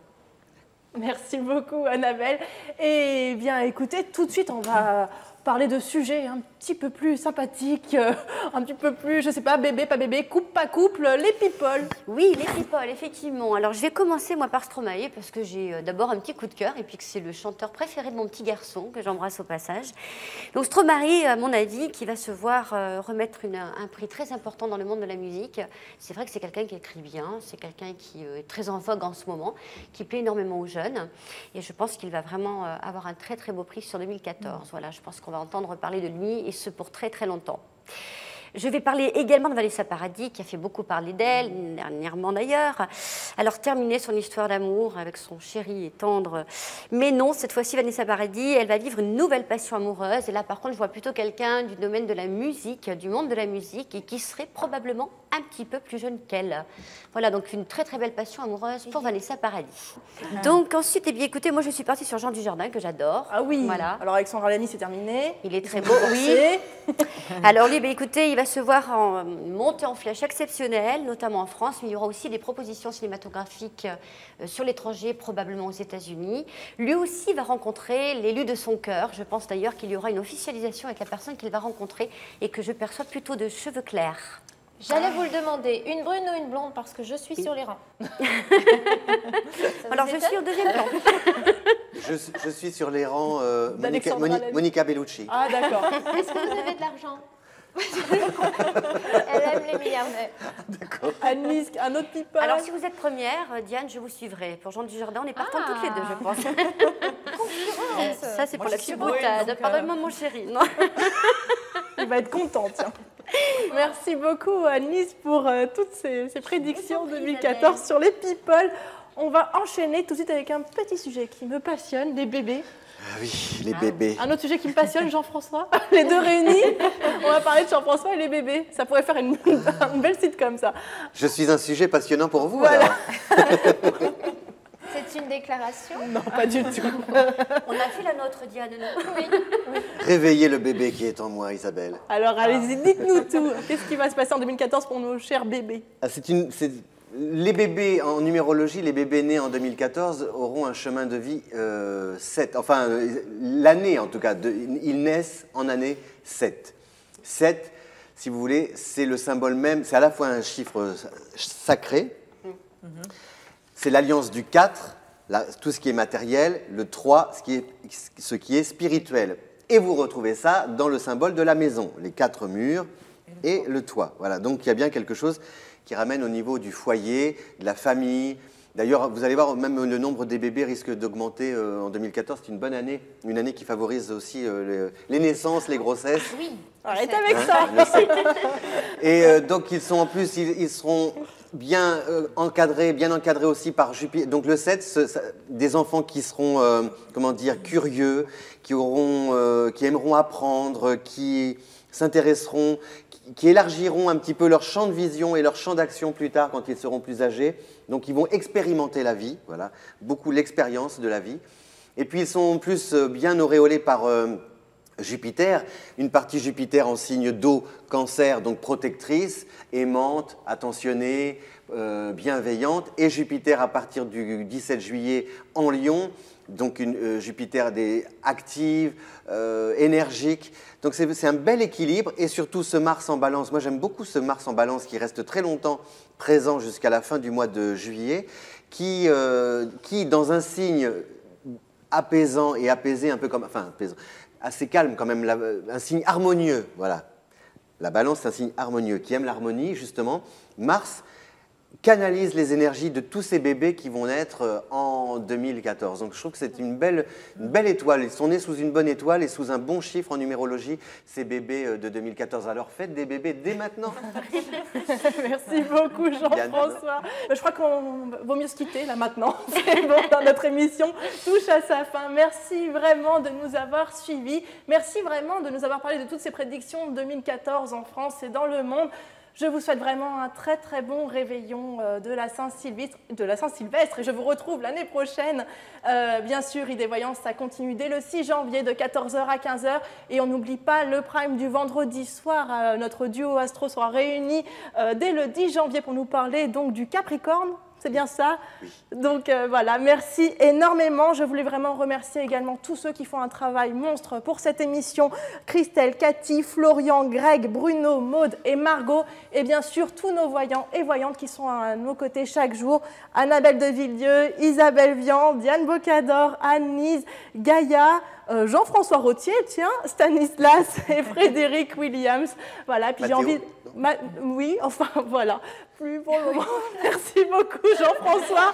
Merci beaucoup, Annabelle. Et bien, écoutez, tout de suite, on va parler de sujets un petit peu plus sympathiques, un petit peu plus, je sais pas, bébé, pas bébé, couple, pas couple, les people. Oui, les people, effectivement. Alors, je vais commencer, moi, par Stromae, parce que j'ai d'abord un petit coup de cœur, et puis que c'est le chanteur préféré de mon petit garçon, que j'embrasse au passage. Donc, Stromae, à mon avis, qui va se voir remettre un prix très important dans le monde de la musique. C'est vrai que c'est quelqu'un qui écrit bien, c'est quelqu'un qui est très en vogue en ce moment, qui plaît énormément aux jeunes, et je pense qu'il va vraiment avoir un très, très beau prix sur 2014. Voilà, je pense qu'on va entendre parler de lui, et ce pour très très longtemps. Je vais parler également de Vanessa Paradis, qui a fait beaucoup parler d'elle, dernièrement d'ailleurs. Alors, terminer son histoire d'amour avec son chéri et tendre. Mais non, cette fois-ci, Vanessa Paradis, elle va vivre une nouvelle passion amoureuse. Et là, par contre, je vois plutôt quelqu'un du domaine de la musique, du monde de la musique, et qui serait probablement un petit peu plus jeune qu'elle. Voilà, donc une très très belle passion amoureuse pour Vanessa Paradis. Donc, ensuite, eh bien, écoutez, moi, je suis partie sur Jean Dujardin, que j'adore. Ah oui, voilà. Alors, Alexandra Lamy, c'est terminé. Il est très beau, oui. Alors, lui, ben, écoutez, il va se voir en montée en flèche exceptionnelle, notamment en France, mais il y aura aussi des propositions cinématographiques sur l'étranger, probablement aux États-Unis. Lui aussi va rencontrer l'élu de son cœur. Je pense d'ailleurs qu'il y aura une officialisation avec la personne qu'il va rencontrer et que je perçois plutôt de cheveux clairs. J'allais vous le demander, une brune ou une blonde, parce que je suis sur les rangs. Alors, je suis au deuxième plan. Je suis sur les rangs d'Alexandra Monica Bellucci. Ah, d'accord. Est-ce que vous avez de l'argent? Elle aime les milliardaires. D'accord. Anne-Lise, un autre people. Alors, si vous êtes première, Diane, je vous suivrai. Pour Jean Dujardin, on est partants toutes les deux, je pense. Concurrence. Ça, c'est pour la petite boutade. Pardonne-moi, mon chéri. Non. Il va être content, tiens. Merci beaucoup, Anne-Lise, pour toutes ces prédictions 2014 sur les people. On va enchaîner tout de suite avec un petit sujet qui me passionne, les bébés. Ah oui, les bébés. Un autre sujet qui me passionne, Jean-François. Les deux réunis, on va parler de Jean-François et les bébés. Ça pourrait faire une belle site comme ça. Je suis un sujet passionnant pour vous, voilà. alors. C'est une déclaration? Non, pas du tout. On a fait la nôtre, Diane. Oui. Réveillez le bébé qui est en moi, Isabelle. Alors, allez-y, dites-nous tout. Qu'est-ce qui va se passer en 2014 pour nos chers bébés? Les bébés, en numérologie, les bébés nés en 2014 auront un chemin de vie 7. Enfin, l'année en tout cas, ils naissent en année 7. 7, si vous voulez, c'est le symbole même, c'est à la fois un chiffre sacré, c'est l'alliance du 4, tout ce qui est matériel, le 3, ce qui est spirituel. Et vous retrouvez ça dans le symbole de la maison, les 4 murs et le toit. Voilà, donc il y a bien quelque chose qui ramène au niveau du foyer, de la famille. D'ailleurs, vous allez voir, même le nombre des bébés risque d'augmenter en 2014. C'est une bonne année, une année qui favorise aussi les naissances, les grossesses. Oui, arrêtez avec ça. Et donc, ils sont en plus, ils seront bien encadrés aussi par Jupiter. Donc le 7, des enfants qui seront, comment dire, curieux, qui aimeront apprendre, qui s'intéresseront, qui élargiront un petit peu leur champ de vision et leur champ d'action plus tard quand ils seront plus âgés. Donc ils vont expérimenter la vie, voilà, beaucoup l'expérience de la vie. Et puis ils sont en plus bien auréolés par Jupiter, une partie Jupiter en signe d'eau, Cancer, donc protectrice, aimante, attentionnée, bienveillante, et Jupiter à partir du 17 juillet en Lion, donc une Jupiter active, énergique. Donc c'est un bel équilibre, et surtout ce Mars en Balance. Moi j'aime beaucoup ce Mars en Balance qui reste très longtemps présent jusqu'à la fin du mois de juillet, qui dans un signe apaisant et apaisé, un peu comme, enfin apaisant, assez calme quand même, un signe harmonieux, voilà. La Balance, c'est un signe harmonieux, qui aime l'harmonie, justement. Mars canalise les énergies de tous ces bébés qui vont naître en 2014. Donc je trouve que c'est une belle étoile. Ils sont nés sous une bonne étoile et sous un bon chiffre en numérologie, ces bébés de 2014. Alors faites des bébés dès maintenant. Merci beaucoup Jean-François. Je crois qu'on vaut mieux se quitter là maintenant. C'est bon, notre émission touche à sa fin. Merci vraiment de nous avoir suivis. Merci vraiment de nous avoir parlé de toutes ces prédictions de 2014 en France et dans le monde. Je vous souhaite vraiment un très très bon réveillon de la Saint-Sylvestre et je vous retrouve l'année prochaine. Bien sûr, Idée Voyance, ça continue dès le 6 janvier de 14h à 15h et on n'oublie pas le prime du vendredi soir. Notre duo Astro sera réuni dès le 10 janvier pour nous parler donc du Capricorne. c'est bien ça? Donc voilà, merci énormément. Je voulais vraiment remercier également tous ceux qui font un travail monstre pour cette émission. Christelle, Cathy, Florian, Greg, Bruno, Maude et Margot. Et bien sûr, tous nos voyants et voyantes qui sont à nos côtés chaque jour. Annabelle de Villieu, Isabelle Vian, Diane Bocador, Anne-Lise, Gaïa, Jean-François Rottier, tiens, Stanislas et Frédéric Williams. Voilà, puis j'ai envie... Oui, enfin voilà, plus pour le moment. Merci beaucoup Jean-François.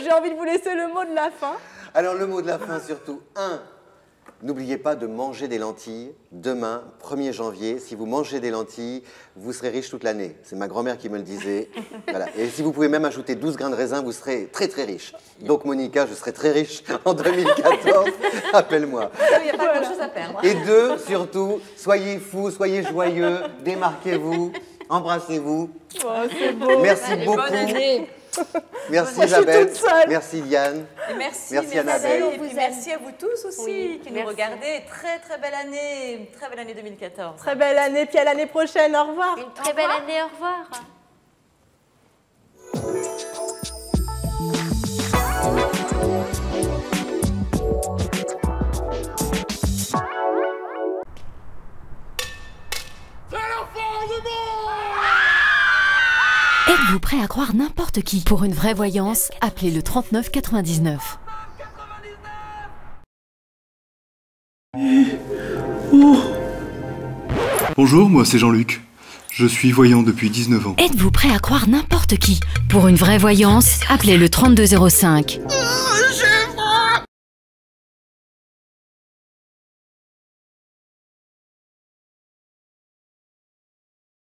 J'ai envie de vous laisser le mot de la fin. Alors le mot de la fin surtout, 1. N'oubliez pas de manger des lentilles. Demain, 1er janvier, si vous mangez des lentilles, vous serez riche toute l'année. C'est ma grand-mère qui me le disait. Voilà. Et si vous pouvez même ajouter 12 grains de raisin, vous serez très très riche. Donc Monica, je serai très riche en 2014. Appelle-moi. Il n'y a pas grand-chose à perdre. Et 2, surtout, soyez fous, soyez joyeux, démarquez-vous, embrassez-vous. Oh, c'est beau. Merci beaucoup. Bonne année. Merci Isabelle, merci Diane, et merci Annabelle. Et puis merci à vous tous aussi qui nous regardez. Très très belle année 2014. Très belle année, puis à l'année prochaine, au revoir. Une très belle année, au revoir. Êtes-vous prêt à croire n'importe qui? Pour une vraie voyance, appelez le 39 99. Bonjour, moi c'est Jean-Luc. Je suis voyant depuis 19 ans. Êtes-vous prêt à croire n'importe qui? Pour une vraie voyance, appelez le 3205.